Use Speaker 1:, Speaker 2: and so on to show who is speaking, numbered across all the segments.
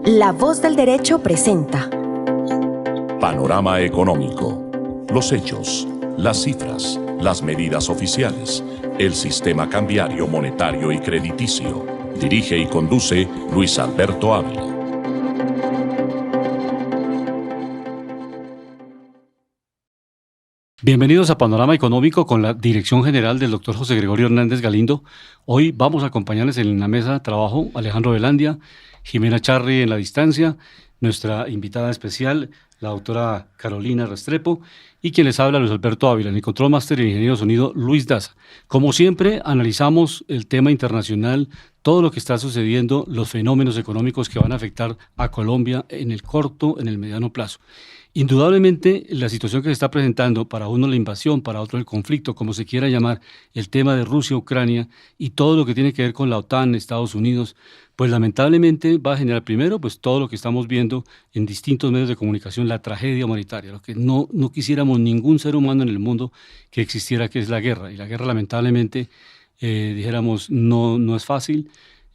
Speaker 1: La Voz del Derecho presenta
Speaker 2: Panorama Económico. Los hechos, las cifras, las medidas oficiales, el sistema cambiario, monetario y crediticio. Dirige y conduce Luis Alberto Ávila.
Speaker 3: Bienvenidos a Panorama Económico con la dirección general del doctor José Gregorio Hernández Galindo. Hoy vamos a acompañarles en la mesa de trabajo Alejandro Velandia, Jimena Charri en la distancia, nuestra invitada especial, la doctora Carolina Restrepo, y quien les habla, Luis Alberto Ávila, en el control máster y el ingeniero de sonido, Luis Daza. Como siempre, analizamos el tema internacional, todo lo que está sucediendo, los fenómenos económicos que van a afectar a Colombia en el corto, en el mediano plazo. Indudablemente, la situación que se está presentando, para uno la invasión, para otro el conflicto, como se quiera llamar, el tema de Rusia-Ucrania y todo lo que tiene que ver con la OTAN, Estados Unidos, pues lamentablemente va a generar primero pues todo lo que estamos viendo en distintos medios de comunicación, la tragedia humanitaria, lo que no quisiéramos ningún ser humano en el mundo que existiera, que es la guerra. Y la guerra lamentablemente, dijéramos, no es fácil.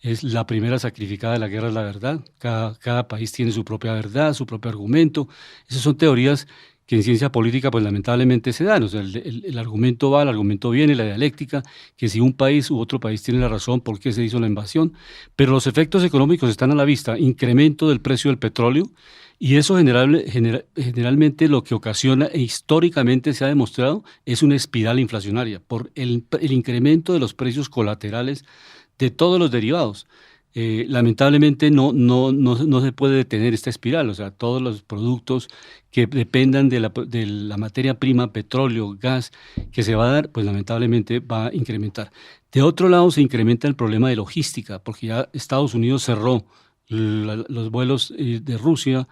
Speaker 3: Es la primera sacrificada de la guerra, es la verdad. Cada país tiene su propia verdad, su propio argumento. Esas son teorías que en ciencia política pues lamentablemente se dan. O sea, el argumento va, el argumento viene, la dialéctica, que si un país u otro país tiene la razón por qué se hizo la invasión. Pero los efectos económicos están a la vista. Incremento del precio del petróleo. Y eso generalmente lo que ocasiona e históricamente se ha demostrado es una espiral inflacionaria por el incremento de los precios colaterales de todos los derivados. Lamentablemente no se puede detener esta espiral, o sea, todos los productos que dependan de la materia prima, petróleo, gas, que se va a dar, pues lamentablemente va a incrementar. De otro lado se incrementa el problema de logística, porque ya Estados Unidos cerró los vuelos de Rusia,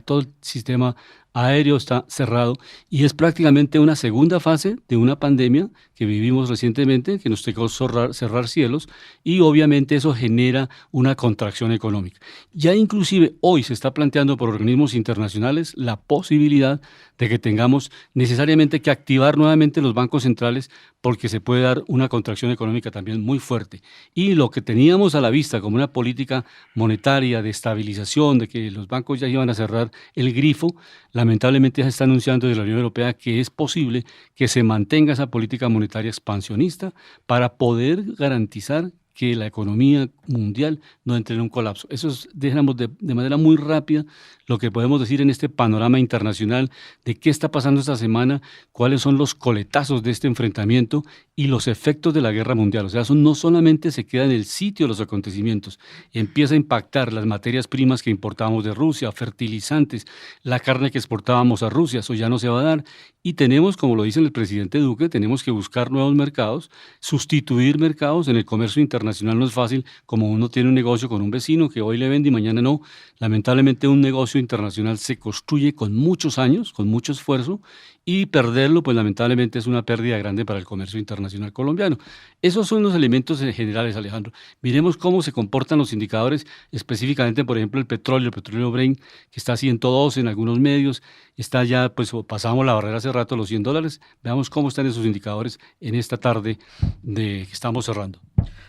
Speaker 3: todo el sistema aéreo está cerrado y es prácticamente una segunda fase de una pandemia que vivimos recientemente, que nos tocó cerrar cielos, y obviamente eso genera una contracción económica. Ya inclusive hoy se está planteando por organismos internacionales la posibilidad de que tengamos necesariamente que activar nuevamente los bancos centrales porque se puede dar una contracción económica también muy fuerte. Y lo que teníamos a la vista como una política monetaria de estabilización, de que los bancos ya iban a cerrar el grifo, lamentablemente ya se está anunciando desde la Unión Europea que es posible que se mantenga esa política monetaria expansionista para poder garantizar que la economía mundial no entre en un colapso. Eso es, dejamos de manera muy rápida lo que podemos decir en este panorama internacional de qué está pasando esta semana, cuáles son los coletazos de este enfrentamiento y los efectos de la guerra mundial. O sea, eso no solamente se queda en el sitio de los acontecimientos, empieza a impactar las materias primas que importábamos de Rusia, fertilizantes, la carne que exportábamos a Rusia, eso ya no se va a dar. Y tenemos, como lo dice el presidente Duque, tenemos que buscar nuevos mercados, sustituir mercados. En el comercio internacional no es fácil, como uno tiene un negocio con un vecino que hoy le vende y mañana no. Lamentablemente un negocio internacional se construye con muchos años, con mucho esfuerzo, y perderlo, pues lamentablemente es una pérdida grande para el comercio internacional colombiano. Esos son los elementos generales, Alejandro. Miremos cómo se comportan los indicadores, específicamente, por ejemplo, el petróleo Brent, que está a 112 en algunos medios, está ya, pues pasamos la barrera hace rato, los $100. Veamos cómo están esos indicadores en esta tarde que estamos cerrando.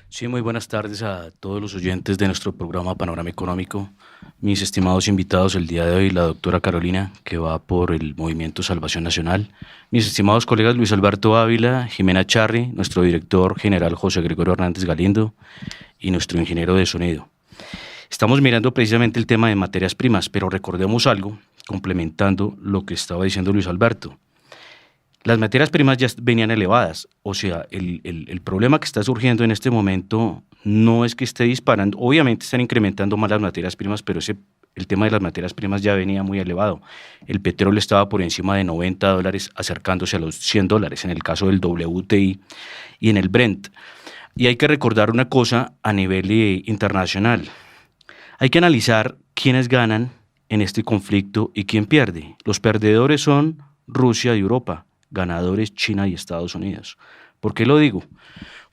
Speaker 4: Sí, muy buenas tardes a todos los oyentes de nuestro programa Panorama Económico. Mis estimados invitados el día de hoy, la doctora Carolina, que va por el Movimiento Salvación Nacional. Mis estimados colegas Luis Alberto Ávila, Jimena Charri, nuestro director general José Gregorio Hernández Galindo y nuestro ingeniero de sonido. Estamos mirando precisamente el tema de materias primas, pero recordemos algo, complementando lo que estaba diciendo Luis Alberto. Las materias primas ya venían elevadas, o sea, el problema que está surgiendo en este momento no es que esté disparando, obviamente están incrementando más las materias primas, pero el tema de las materias primas ya venía muy elevado. El petróleo estaba por encima de $90, acercándose a los $100 en el caso del WTI y en el Brent. Y hay que recordar una cosa a nivel internacional. Hay que analizar quiénes ganan en este conflicto y quién pierde. Los perdedores son Rusia y Europa. Ganadores China y Estados Unidos. ¿Por qué lo digo?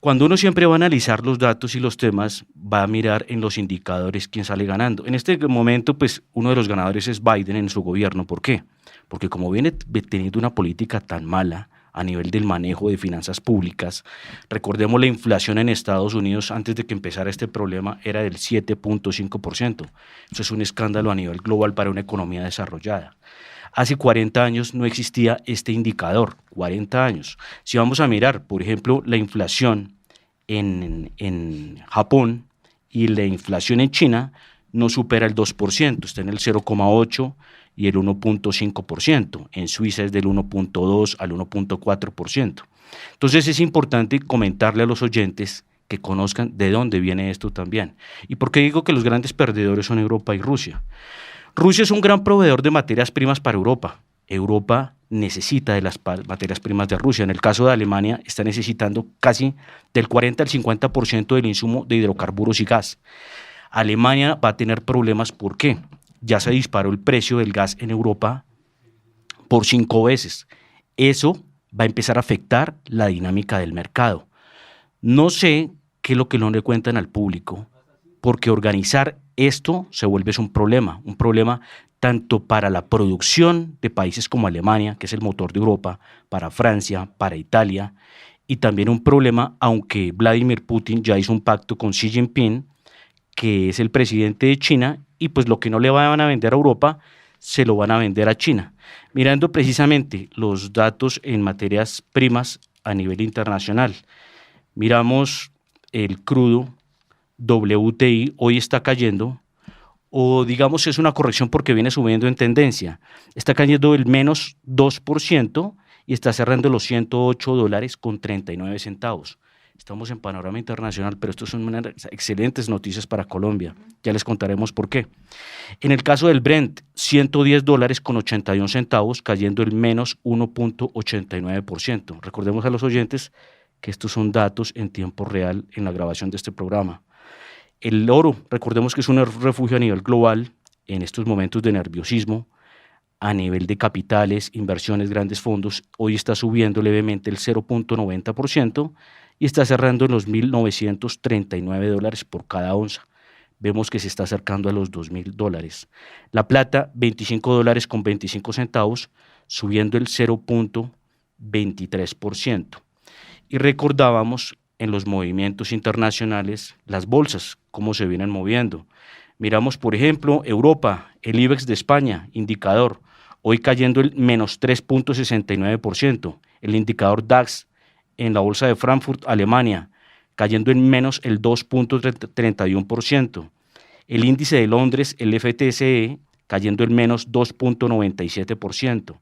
Speaker 4: Cuando uno siempre va a analizar los datos y los temas, va a mirar en los indicadores quién sale ganando. En este momento, pues, uno de los ganadores es Biden en su gobierno. ¿Por qué? Porque como viene teniendo una política tan mala a nivel del manejo de finanzas públicas. Recordemos la inflación en Estados Unidos antes de que empezara este problema era del 7.5%. Eso es un escándalo a nivel global para una economía desarrollada. Hace 40 años no existía este indicador, 40 años. Si vamos a mirar, por ejemplo, la inflación en Japón y la inflación en China no supera el 2%, está en el 0,8% y el 1.5%. En Suiza es del 1.2 al 1.4%. Entonces es importante comentarle a los oyentes que conozcan de dónde viene esto también. ¿Y por qué digo que los grandes perdedores son Europa y Rusia? Rusia es un gran proveedor de materias primas para Europa. Europa necesita de las materias primas de Rusia. En el caso de Alemania está necesitando casi del 40 al 50% del insumo de hidrocarburos y gas. Alemania va a tener problemas, ¿por qué? Ya se disparó el precio del gas en Europa por 5 veces. Eso va a empezar a afectar la dinámica del mercado. No sé qué es lo que no le cuentan al público, porque organizar esto se vuelve un problema tanto para la producción de países como Alemania, que es el motor de Europa, para Francia, para Italia, y también un problema, aunque Vladimir Putin ya hizo un pacto con Xi Jinping, que es el presidente de China, y pues lo que no le van a vender a Europa, se lo van a vender a China. Mirando precisamente los datos en materias primas a nivel internacional, miramos el crudo WTI, hoy está cayendo, o digamos es una corrección porque viene subiendo en tendencia, está cayendo el menos 2% y está cerrando los $108.39. Estamos en panorama internacional, pero estos son unas excelentes noticias para Colombia. Ya les contaremos por qué. En el caso del Brent, $110.81, cayendo el menos 1.89%. Recordemos a los oyentes que estos son datos en tiempo real en la grabación de este programa. El oro, recordemos que es un refugio a nivel global en estos momentos de nerviosismo, a nivel de capitales, inversiones, grandes fondos. Hoy está subiendo levemente el 0.90%. Y está cerrando en los $1.939 por cada onza. Vemos que se está acercando a los $2.000. La plata, $25.25, subiendo el 0.23%. Y recordábamos en los movimientos internacionales las bolsas, cómo se vienen moviendo. Miramos, por ejemplo, Europa, el IBEX de España, indicador, hoy cayendo el menos 3.69%. El indicador DAX, en la bolsa de Frankfurt, Alemania, cayendo en menos el 2.31%. El índice de Londres, el FTSE, cayendo en menos 2.97%.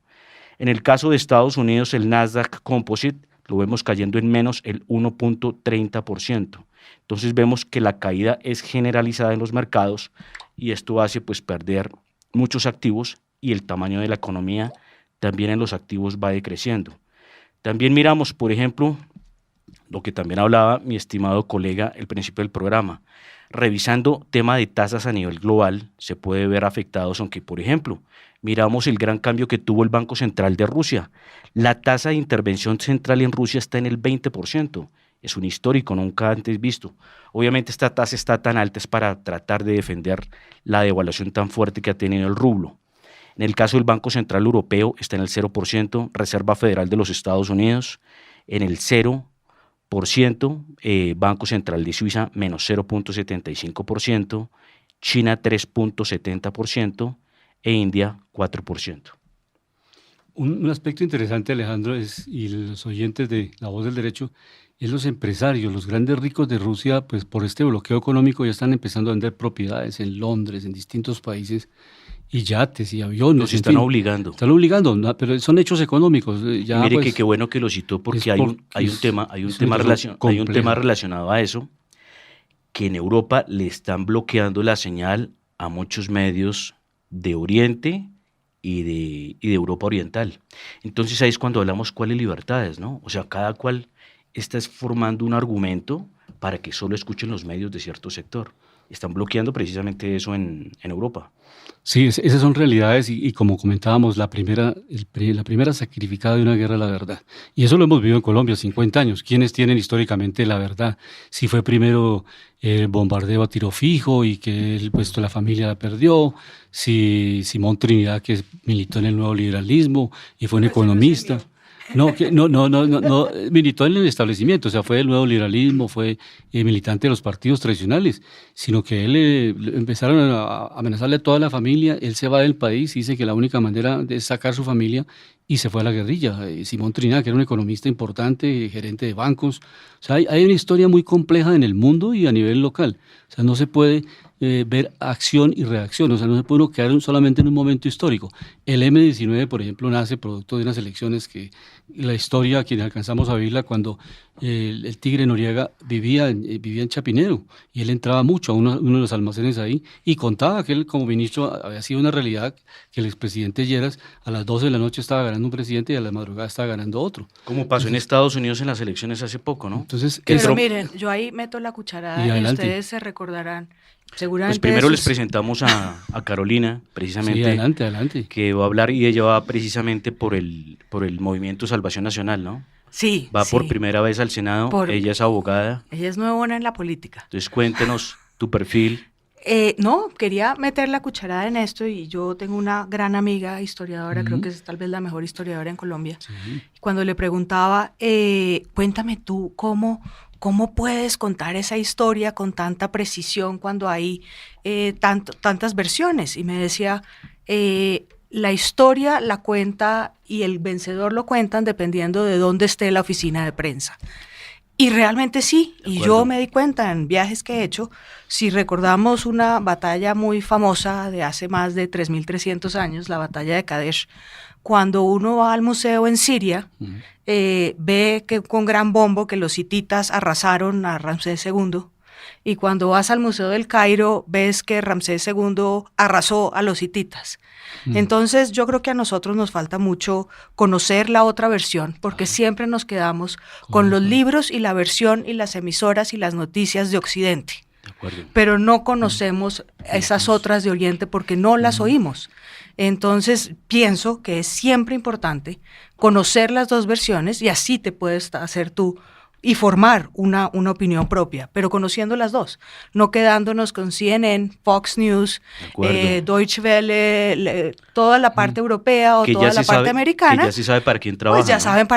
Speaker 4: En el caso de Estados Unidos, el Nasdaq Composite, lo vemos cayendo en menos el 1.30%. Entonces vemos que la caída es generalizada en los mercados y esto hace pues perder muchos activos y el tamaño de la economía también en los activos va decreciendo. También miramos, por ejemplo, lo que también hablaba mi estimado colega al principio del programa, revisando tema de tasas a nivel global, se puede ver afectados, aunque por ejemplo, miramos el gran cambio que tuvo el Banco Central de Rusia. La tasa de intervención central en Rusia está en el 20%, es un histórico nunca antes visto. Obviamente esta tasa está tan alta es para tratar de defender la devaluación tan fuerte que ha tenido el rublo. En el caso del Banco Central Europeo está en el 0%, Reserva Federal de los Estados Unidos en el 0%, Banco Central de Suiza menos 0.75%, China 3.70% e India 4%.
Speaker 3: Un aspecto interesante, Alejandro, y los oyentes de La Voz del Derecho, es los empresarios, los grandes ricos de Rusia, pues por este bloqueo económico ya están empezando a vender propiedades en Londres, en distintos países, y yates y aviones.
Speaker 4: Los están obligando.
Speaker 3: Están obligando, ¿no? Pero son hechos económicos. Ya,
Speaker 4: mire
Speaker 3: pues,
Speaker 4: que qué bueno que lo citó porque hay un tema relacionado a eso, que en Europa le están bloqueando la señal a muchos medios de Oriente y de Europa Oriental. Entonces ahí es cuando hablamos cuáles libertades, ¿no? O sea, cada cual está formando un argumento para que solo escuchen los medios de cierto sector. Están bloqueando precisamente eso en Europa.
Speaker 3: Sí, esas son realidades y como comentábamos, la primera sacrificada de una guerra es la verdad. Y eso lo hemos vivido en Colombia, 50 años. ¿Quiénes tienen históricamente la verdad? Si fue primero el bombardeo a tiro fijo y que el puesto de la familia la perdió, si Simón Trinidad, que militó en el nuevo liberalismo y fue un economista. No, militó en el establecimiento, o sea, fue del nuevo liberalismo, fue militante de los partidos tradicionales, sino que él empezaron a amenazarle a toda la familia, él se va del país, dice que la única manera de sacar su familia y se fue a la guerrilla. Simón Trinidad, que era un economista importante, gerente de bancos, o sea, hay una historia muy compleja en el mundo y a nivel local, o sea, no se puede ver acción y reacción, o sea, no se puede uno quedar solamente en un momento histórico. El M-19, por ejemplo, nace producto de unas elecciones que la historia, quienes alcanzamos a vivirla, cuando el Tigre Noriega vivía en Chapinero, y él entraba mucho a uno de los almacenes ahí, y contaba que él como ministro había sido una realidad, que el expresidente Lleras a las 12 de la noche estaba ganando un presidente y a la madrugada estaba ganando otro.
Speaker 4: Como pasó en Estados Unidos en las elecciones hace poco, ¿no?
Speaker 3: Entonces,
Speaker 5: Pero miren, yo ahí meto la cucharada y ustedes se recordarán. Seguramente
Speaker 4: pues primero les presentamos a Carolina, precisamente,
Speaker 3: sí, adelante.
Speaker 4: que va a hablar, y ella va precisamente por el Movimiento Salvación Nacional, ¿no?
Speaker 5: Sí.
Speaker 4: Va por primera vez al Senado, ella es abogada.
Speaker 5: Ella es nuevona en la política.
Speaker 4: Entonces cuéntenos tu perfil.
Speaker 5: No, quería meter la cucharada en esto, y yo tengo una gran amiga historiadora, creo que es tal vez la mejor historiadora en Colombia. Sí. Cuando le preguntaba, cuéntame tú, ¿cómo puedes contar esa historia con tanta precisión cuando hay tantas versiones? Y me decía, la historia la cuenta y el vencedor lo cuentan dependiendo de dónde esté la oficina de prensa. Y realmente sí, y yo me di cuenta en viajes que he hecho, si recordamos una batalla muy famosa de hace más de 3.300 años, la batalla de Kadesh, cuando uno va al museo en Siria, ve que con gran bombo que los hititas arrasaron a Ramsés II, y cuando vas al Museo del Cairo ves que Ramsés II arrasó a los hititas. Entonces yo creo que a nosotros nos falta mucho conocer la otra versión, porque siempre nos quedamos con los libros y la versión y las emisoras y las noticias de Occidente, pero no conocemos esas otras de Oriente porque no las oímos. Entonces pienso que es siempre importante conocer las dos versiones, y así te puedes hacer tú y formar una opinión propia, pero conociendo las dos, no quedándonos con CNN, Fox News, Deutsche Welle, toda la parte europea o toda la parte americana.
Speaker 4: Que ya sí sabe para quién trabaja.
Speaker 5: Pues ya saben,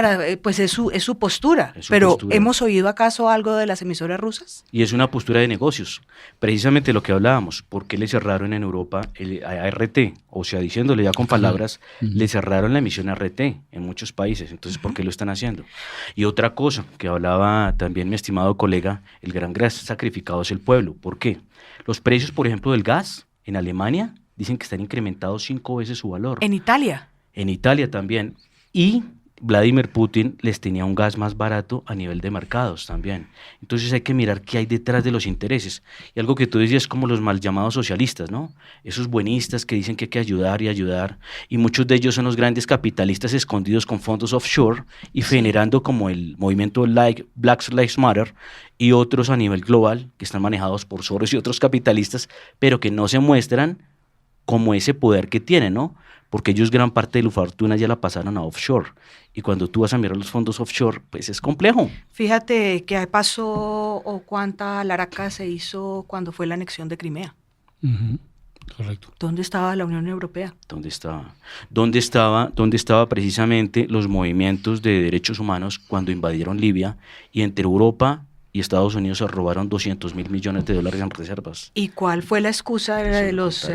Speaker 5: pues es su postura. Pero ¿hemos oído acaso algo de las emisoras rusas?
Speaker 4: Y es una postura de negocios. Precisamente lo que hablábamos, ¿por qué le cerraron en Europa a RT? O sea, diciéndole ya con palabras, le cerraron la emisión a RT en muchos países. Entonces, ¿por qué lo están haciendo? Y otra cosa que hablaba también mi estimado colega, el gran sacrificado es el pueblo. ¿Por qué? Los precios, por ejemplo, del gas en Alemania dicen que están incrementados 5 veces su valor.
Speaker 5: ¿En Italia?
Speaker 4: En Italia también. Y Vladimir Putin les tenía un gas más barato a nivel de mercados también. Entonces hay que mirar qué hay detrás de los intereses. Y algo que tú decías, como los mal llamados socialistas, ¿no? Esos buenistas que dicen que hay que ayudar y ayudar, y muchos de ellos son los grandes capitalistas escondidos con fondos offshore y generando como el movimiento Black Lives Matter y otros a nivel global que están manejados por Soros y otros capitalistas, pero que no se muestran como ese poder que tienen, ¿no? Porque ellos gran parte de la fortuna ya la pasaron a offshore. Y cuando tú vas a mirar los fondos offshore, pues es complejo.
Speaker 5: Fíjate qué pasó o cuánta laraca se hizo cuando fue la anexión de Crimea.
Speaker 3: Correcto.
Speaker 5: ¿Dónde estaba la Unión Europea?
Speaker 4: ¿Dónde estaba precisamente los movimientos de derechos humanos cuando invadieron Libia y entre Europa y Estados Unidos se robaron $200.000 millones en reservas?
Speaker 5: ¿Y cuál fue la excusa de los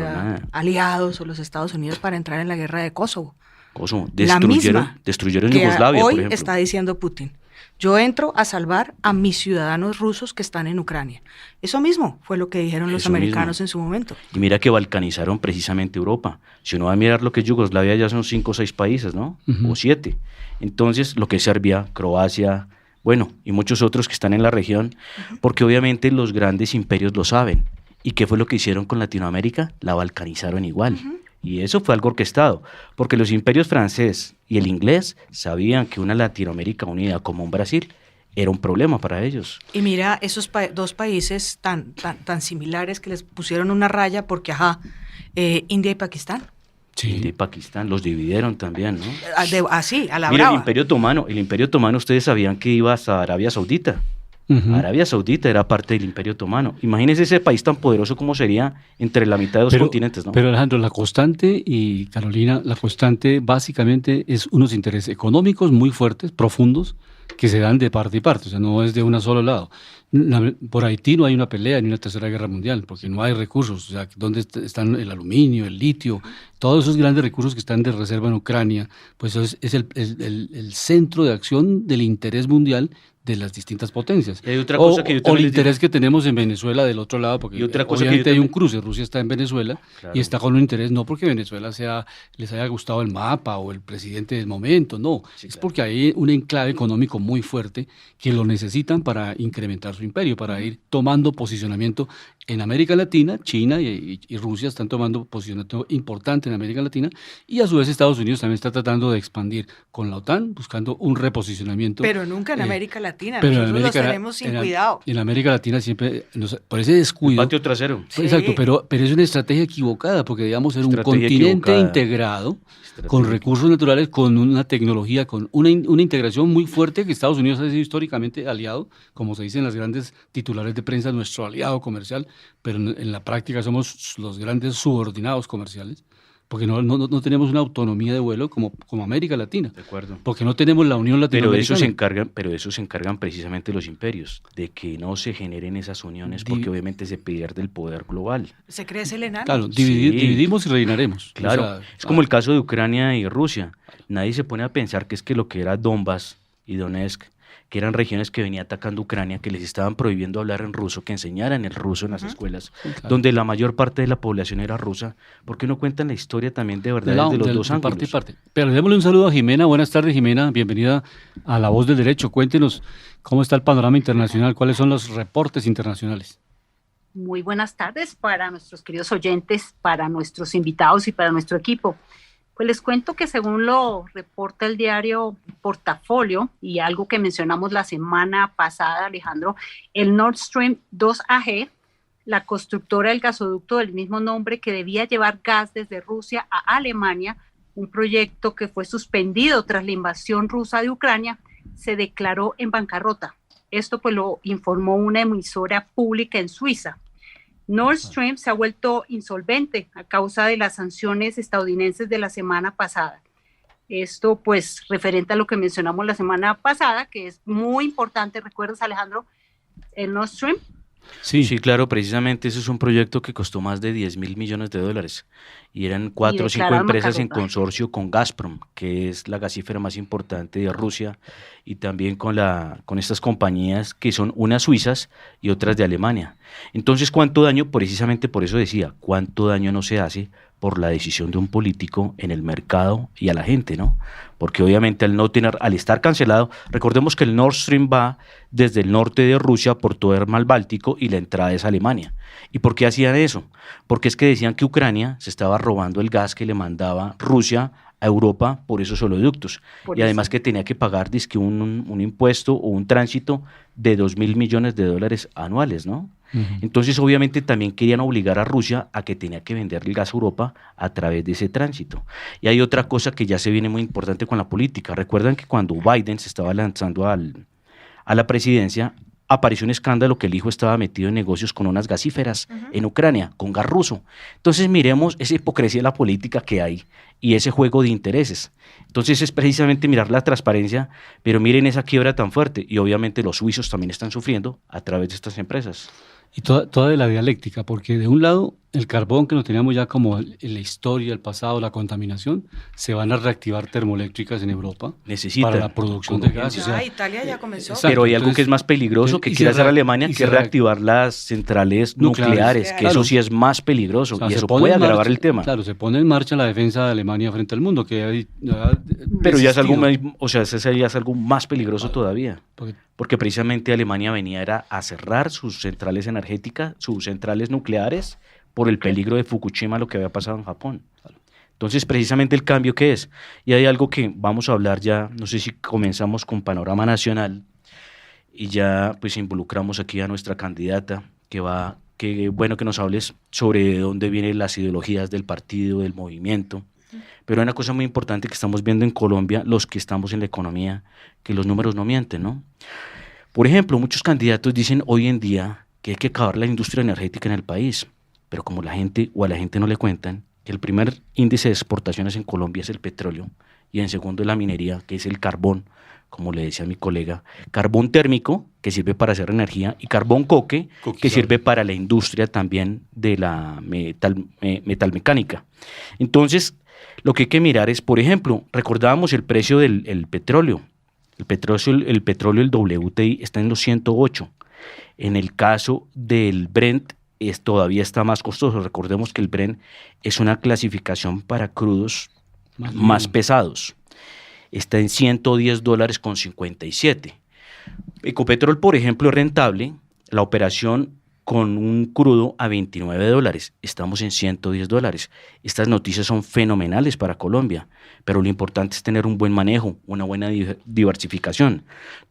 Speaker 5: aliados o los Estados Unidos para entrar en la guerra de Kosovo? Destruyeron Yugoslavia, hoy
Speaker 4: por ejemplo.
Speaker 5: Está diciendo Putin, yo entro a salvar a mis ciudadanos rusos que están en Ucrania. Eso mismo fue lo que dijeron los americanos en su momento.
Speaker 4: Y mira que balcanizaron precisamente Europa. Si uno va a mirar lo que es Yugoslavia, ya son 5 o 6 países, ¿no? O 7. Entonces, lo que es Serbia, Croacia, bueno, y muchos otros que están en la región, porque obviamente los grandes imperios lo saben. ¿Y qué fue lo que hicieron con Latinoamérica? La balcanizaron igual. Y eso fue algo orquestado, porque los imperios francés y el inglés sabían que una Latinoamérica unida como un Brasil era un problema para ellos.
Speaker 5: Y mira, esos dos países tan similares que les pusieron una raya porque, India y Pakistán.
Speaker 4: Sí. India y Pakistán los dividieron también, ¿no?
Speaker 5: Así, a la
Speaker 4: Mira,
Speaker 5: brava.
Speaker 4: el Imperio Otomano, ustedes sabían que iba hasta Arabia Saudita. Arabia Saudita era parte del Imperio Otomano. Imagínense ese país tan poderoso como sería entre la mitad de dos continentes, ¿no?
Speaker 3: Pero Alejandro, la constante, y Carolina, la constante básicamente es unos intereses económicos muy fuertes, profundos, que se dan de parte y parte, o sea, no es de un solo lado. Por Haití no hay una pelea ni una tercera guerra mundial, porque no hay recursos, o sea, ¿dónde están el aluminio, el litio? Todos esos grandes recursos que están de reserva en Ucrania, pues es el centro de acción del interés mundial de las distintas potencias.
Speaker 4: Y hay otra cosa que yo
Speaker 3: o
Speaker 4: también
Speaker 3: el
Speaker 4: les digo.
Speaker 3: interés que tenemos en Venezuela del otro lado, porque
Speaker 4: Y otra cosa que
Speaker 3: obviamente
Speaker 4: yo
Speaker 3: hay un
Speaker 4: también-
Speaker 3: cruce, Rusia está en Venezuela y está con un interés, no porque Venezuela les haya gustado el mapa o el presidente del momento, no, es porque hay un enclave económico muy fuerte que lo necesitan para incrementar su imperio, para ir tomando posicionamiento en América Latina. China y Rusia están tomando posicionamiento importante en América Latina, y a su vez Estados Unidos también está tratando de expandir con la OTAN, buscando un reposicionamiento.
Speaker 5: Pero nunca en América Latina.
Speaker 3: Pero en
Speaker 5: Nosotros
Speaker 3: América,
Speaker 5: los tenemos sin cuidado.
Speaker 3: en América Latina siempre, por ese descuido.
Speaker 4: Patio trasero.
Speaker 5: Sí.
Speaker 3: Exacto, pero es una estrategia equivocada, porque debíamos ser un
Speaker 4: Estrategia
Speaker 3: continente
Speaker 4: equivocada.
Speaker 3: integrado,
Speaker 4: Estrategia
Speaker 3: con recursos naturales, con una tecnología, con una integración muy fuerte, que Estados Unidos ha sido históricamente aliado, como se dice en las grandes titulares de prensa, nuestro aliado comercial, pero en la práctica somos los grandes subordinados comerciales, porque no tenemos una autonomía de vuelo como América Latina,
Speaker 4: De acuerdo.
Speaker 3: porque no tenemos la Unión
Speaker 4: Pero de eso
Speaker 3: Latinoamericana.
Speaker 4: se encargan precisamente los imperios, de que no se generen esas uniones,
Speaker 3: Di-
Speaker 4: porque obviamente se pierde el poder global.
Speaker 5: Se crece el enano.
Speaker 3: Claro,
Speaker 4: Sí.
Speaker 3: dividimos y rellenaremos.
Speaker 4: Claro,
Speaker 3: O sea,
Speaker 4: es como el caso de Ucrania y Rusia. Nadie se pone a pensar que es que lo que era Donbass y Donetsk, que eran regiones que venía atacando Ucrania, que les estaban prohibiendo hablar en ruso, que enseñaran el ruso en las escuelas,
Speaker 3: claro.
Speaker 4: donde la mayor parte de la población era rusa. ¿Por qué no cuentan la historia también de verdad de los dos
Speaker 3: de parte y
Speaker 4: ángulos?
Speaker 3: parte. Pero démosle un saludo a Jimena. Buenas tardes, Jimena. Bienvenida a La Voz del Derecho. Cuéntenos cómo está el panorama internacional, cuáles son los reportes internacionales.
Speaker 6: Muy buenas tardes para nuestros queridos oyentes, para nuestros invitados y para nuestro equipo. Pues les cuento que según lo reporta el diario Portafolio y algo que mencionamos la semana pasada, Alejandro, el Nord Stream 2 AG, la constructora del gasoducto del mismo nombre que debía llevar gas desde Rusia a Alemania, un proyecto que fue suspendido tras la invasión rusa de Ucrania, se declaró en bancarrota. Esto pues lo informó una emisora pública en Suiza. Nord Stream se ha vuelto insolvente a causa de las sanciones estadounidenses de la semana pasada. Esto pues referente a lo que mencionamos la semana pasada, que es muy importante. ¿Recuerdas, Alejandro, el Nord Stream?
Speaker 4: Sí, claro, precisamente ese es un proyecto que costó más de 10.000 millones de dólares y eran 4 o 5
Speaker 6: declararon
Speaker 4: empresas en
Speaker 6: bancarrota.
Speaker 4: consorcio con Gazprom, que es la gasífera más importante de Rusia, y también con estas compañías que son unas suizas y otras de Alemania. Entonces, ¿cuánto daño? Precisamente por eso decía, ¿cuánto daño no se hace por la decisión de un político en el mercado y a la gente, ¿no? Porque obviamente al estar cancelado, recordemos que el Nord Stream va desde el norte de Rusia por todo el mar Báltico y la entrada es Alemania. ¿Y por qué hacían eso? Porque es que decían que Ucrania se estaba robando el gas que le mandaba Rusia a Europa por esos oleoductos. Y además que tenía que pagar dizque un impuesto o un tránsito de 2.000 millones de dólares anuales, ¿no? Entonces, obviamente, también querían obligar a Rusia a que tenía que vender el gas a Europa a través de ese tránsito. Y hay otra cosa que ya se viene muy importante con la política. Recuerdan que cuando Biden se estaba lanzando a la presidencia, apareció un escándalo que el hijo estaba metido en negocios con unas gasíferas en Ucrania, con gas ruso. Entonces, miremos esa hipocresía de la política que hay y ese juego de intereses. Entonces, es precisamente mirar la transparencia, pero miren esa quiebra tan fuerte. Y obviamente los suizos también están sufriendo a través de estas empresas.
Speaker 3: Y toda de la dialéctica, porque de un lado el carbón que lo teníamos ya como en la historia, el pasado, la contaminación, se van a reactivar termoeléctricas en Europa
Speaker 4: Necesitan,
Speaker 3: para la producción
Speaker 4: con
Speaker 3: de gas.
Speaker 4: urgencia.
Speaker 5: Italia ya comenzó.
Speaker 3: Exacto.
Speaker 4: Pero hay algo
Speaker 3: Entonces,
Speaker 4: que es más peligroso que
Speaker 3: y
Speaker 4: quiere
Speaker 3: se
Speaker 4: hacer
Speaker 3: re-
Speaker 4: Alemania,
Speaker 3: y
Speaker 4: que
Speaker 3: se
Speaker 4: es
Speaker 3: re-
Speaker 4: reactivar las centrales nucleares, que
Speaker 3: Claro.
Speaker 4: eso sí es más peligroso
Speaker 3: O sea,
Speaker 4: y
Speaker 3: se
Speaker 4: eso
Speaker 3: pone
Speaker 4: puede
Speaker 3: en
Speaker 4: agravar
Speaker 3: marcha-
Speaker 4: el tema.
Speaker 3: Claro, se pone en marcha la defensa de Alemania frente al mundo, que
Speaker 4: Pero ya es algo,
Speaker 3: resistido.
Speaker 4: o sea, ese ya es algo más peligroso todavía,
Speaker 3: Porque-
Speaker 4: porque precisamente Alemania venía era a cerrar sus centrales energéticas, sus centrales nucleares, por el peligro de Fukushima, lo que había pasado en Japón. Entonces, precisamente el cambio que es, y hay algo que vamos a hablar ya, no sé si comenzamos con panorama nacional, y ya pues involucramos aquí a nuestra candidata, que bueno que nos hables sobre de dónde vienen las ideologías del partido, del movimiento. Pero hay una cosa muy importante que estamos viendo en Colombia, los que estamos en la economía, que los números no mienten, ¿no? Por ejemplo, muchos candidatos dicen hoy en día que hay que acabar la industria energética en el país, pero como la gente o a la gente no le cuentan que el primer índice de exportaciones en Colombia es el petróleo y en segundo la minería, que es el carbón, como le decía mi colega, carbón térmico, que sirve para hacer energía, y carbón coque, que sirve para la industria también de la metalmecánica. Entonces, lo que hay que mirar es, por ejemplo, recordábamos el precio del petróleo. El petróleo, el WTI, está en los 108. En el caso del Brent, todavía está más costoso. Recordemos que el Brent es una clasificación para crudos más pesados. Está en $110.57. Ecopetrol, por ejemplo, es rentable. La operación con un crudo a $29. Estamos en $110. Estas noticias son fenomenales para Colombia, pero lo importante es tener un buen manejo, una buena diversificación.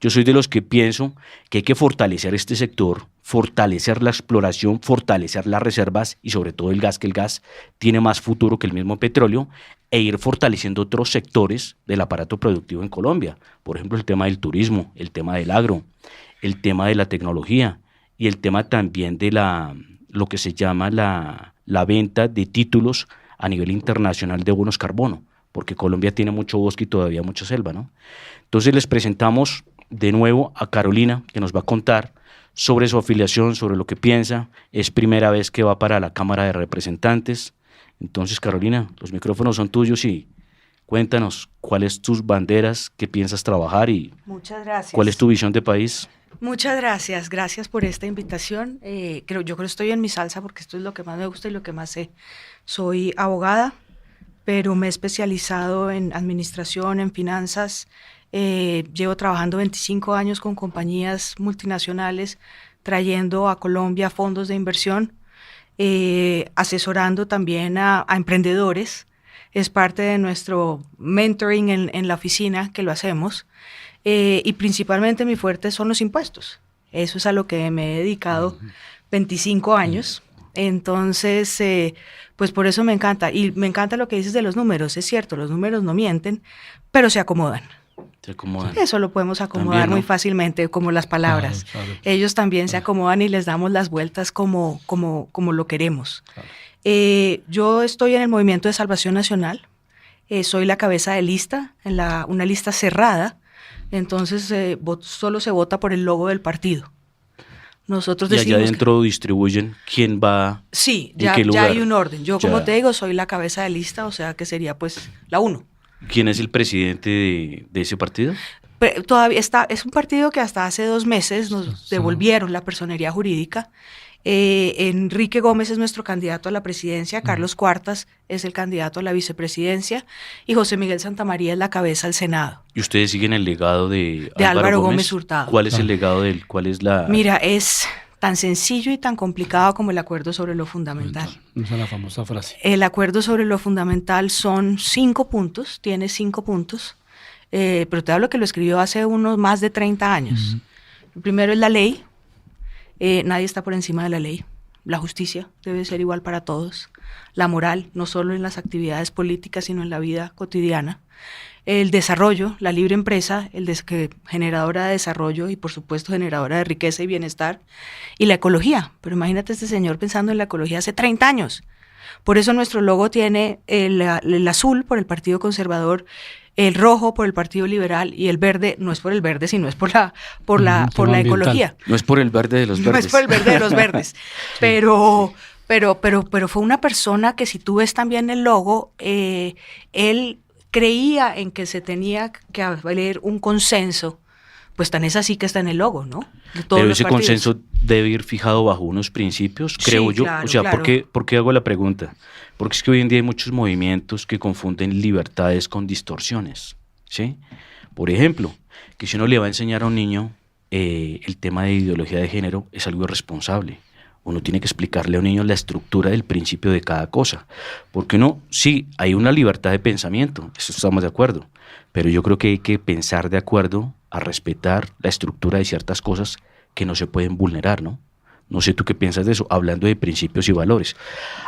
Speaker 4: Yo soy de los que pienso que hay que fortalecer este sector, fortalecer la exploración, fortalecer las reservas y sobre todo el gas, que el gas tiene más futuro que el mismo petróleo, e ir fortaleciendo otros sectores del aparato productivo en Colombia. Por ejemplo, el tema del turismo, el tema del agro, el tema de la tecnología, y el tema también de lo que se llama la venta de títulos a nivel internacional de bonos carbono, porque Colombia tiene mucho bosque y todavía mucha selva, ¿no? Entonces les presentamos de nuevo a Carolina, que nos va a contar sobre su afiliación, sobre lo que piensa. Es primera vez que va para la Cámara de Representantes. Entonces, Carolina, los micrófonos son tuyos y cuéntanos cuáles tus banderas, qué piensas trabajar y
Speaker 5: Muchas gracias.
Speaker 4: cuál es tu visión de país.
Speaker 5: Muchas gracias, gracias por esta invitación. Yo creo que estoy en mi salsa porque esto es lo que más me gusta y lo que más sé. Soy abogada, pero me he especializado en administración, en finanzas. Llevo trabajando 25 años con compañías multinacionales, trayendo a Colombia fondos de inversión, asesorando también a emprendedores. Es parte de nuestro mentoring en la oficina que lo hacemos. Y principalmente mi fuerte son los impuestos. Eso es a lo que me he dedicado 25 años. Entonces, pues por eso me encanta. Y me encanta lo que dices de los números. Es cierto, los números no mienten, pero se acomodan.
Speaker 4: Se acomodan.
Speaker 5: Eso lo podemos acomodar
Speaker 4: También, ¿no?
Speaker 5: Muy fácilmente, como las palabras.
Speaker 3: Claro.
Speaker 5: Ellos también se acomodan y les damos las vueltas como lo queremos.
Speaker 3: Claro.
Speaker 5: Yo estoy en el Movimiento de Salvación Nacional. Soy la cabeza de lista, en una lista cerrada. Entonces, solo se vota por el logo del partido. Nosotros
Speaker 4: Y allá
Speaker 5: decidimos
Speaker 4: adentro distribuyen quién va,
Speaker 5: sí,
Speaker 4: en
Speaker 5: ya
Speaker 4: qué lugar.
Speaker 5: hay un orden. Yo,
Speaker 4: Ya.
Speaker 5: como te digo, soy la cabeza de lista, o sea que sería pues la 1.
Speaker 4: ¿Quién es el presidente de ese partido?
Speaker 5: Todavía es un partido que hasta hace 2 meses nos devolvieron la personería jurídica. Enrique Gómez es nuestro candidato a la presidencia, Carlos Cuartas es el candidato a la vicepresidencia y José Miguel Santamaría es la cabeza al Senado.
Speaker 4: ¿Y ustedes siguen el legado de
Speaker 5: Álvaro Gómez Hurtado.
Speaker 4: ¿Cuál es el legado de él? ¿Cuál es la...?
Speaker 5: Mira, es tan sencillo y tan complicado como el acuerdo sobre lo fundamental.
Speaker 3: Esa es la famosa frase.
Speaker 5: El acuerdo sobre lo fundamental son 5 puntos, tiene 5 puntos, pero te hablo que lo escribió hace unos más de 30 años. El primero es la ley. Nadie está por encima de la ley. La justicia debe ser igual para todos. La moral, no solo en las actividades políticas, sino en la vida cotidiana. El desarrollo, la libre empresa, generadora de desarrollo y por supuesto generadora de riqueza y bienestar. Y la ecología. Pero imagínate este señor pensando en la ecología hace 30 años. Por eso nuestro logo tiene el azul por el Partido Conservador, el rojo por el Partido Liberal y el verde no es por el verde, sino es por la ecología.
Speaker 4: No es por el verde de los verdes.
Speaker 5: No es por el verde de los verdes. Pero fue una persona que si tú ves también el logo, él creía en que se tenía que haber un consenso, pues tan es así que está en el logo, ¿no? De todos
Speaker 4: Pero
Speaker 5: los
Speaker 4: ese
Speaker 5: partidos.
Speaker 4: consenso debe ir fijado bajo unos principios, creo
Speaker 5: Sí,
Speaker 4: yo.
Speaker 5: claro,
Speaker 4: O sea,
Speaker 5: claro.
Speaker 4: ¿por qué hago la pregunta? Porque es que hoy en día hay muchos movimientos que confunden libertades con distorsiones, ¿sí? Por ejemplo, que si uno le va a enseñar a un niño el tema de ideología de género es algo irresponsable. Uno tiene que explicarle a un niño la estructura del principio de cada cosa. Porque uno, sí, hay una libertad de pensamiento, eso estamos de acuerdo, pero yo creo que hay que pensar de acuerdo a respetar la estructura de ciertas cosas que no se pueden vulnerar, ¿no? No sé tú qué piensas de eso, hablando de principios y valores.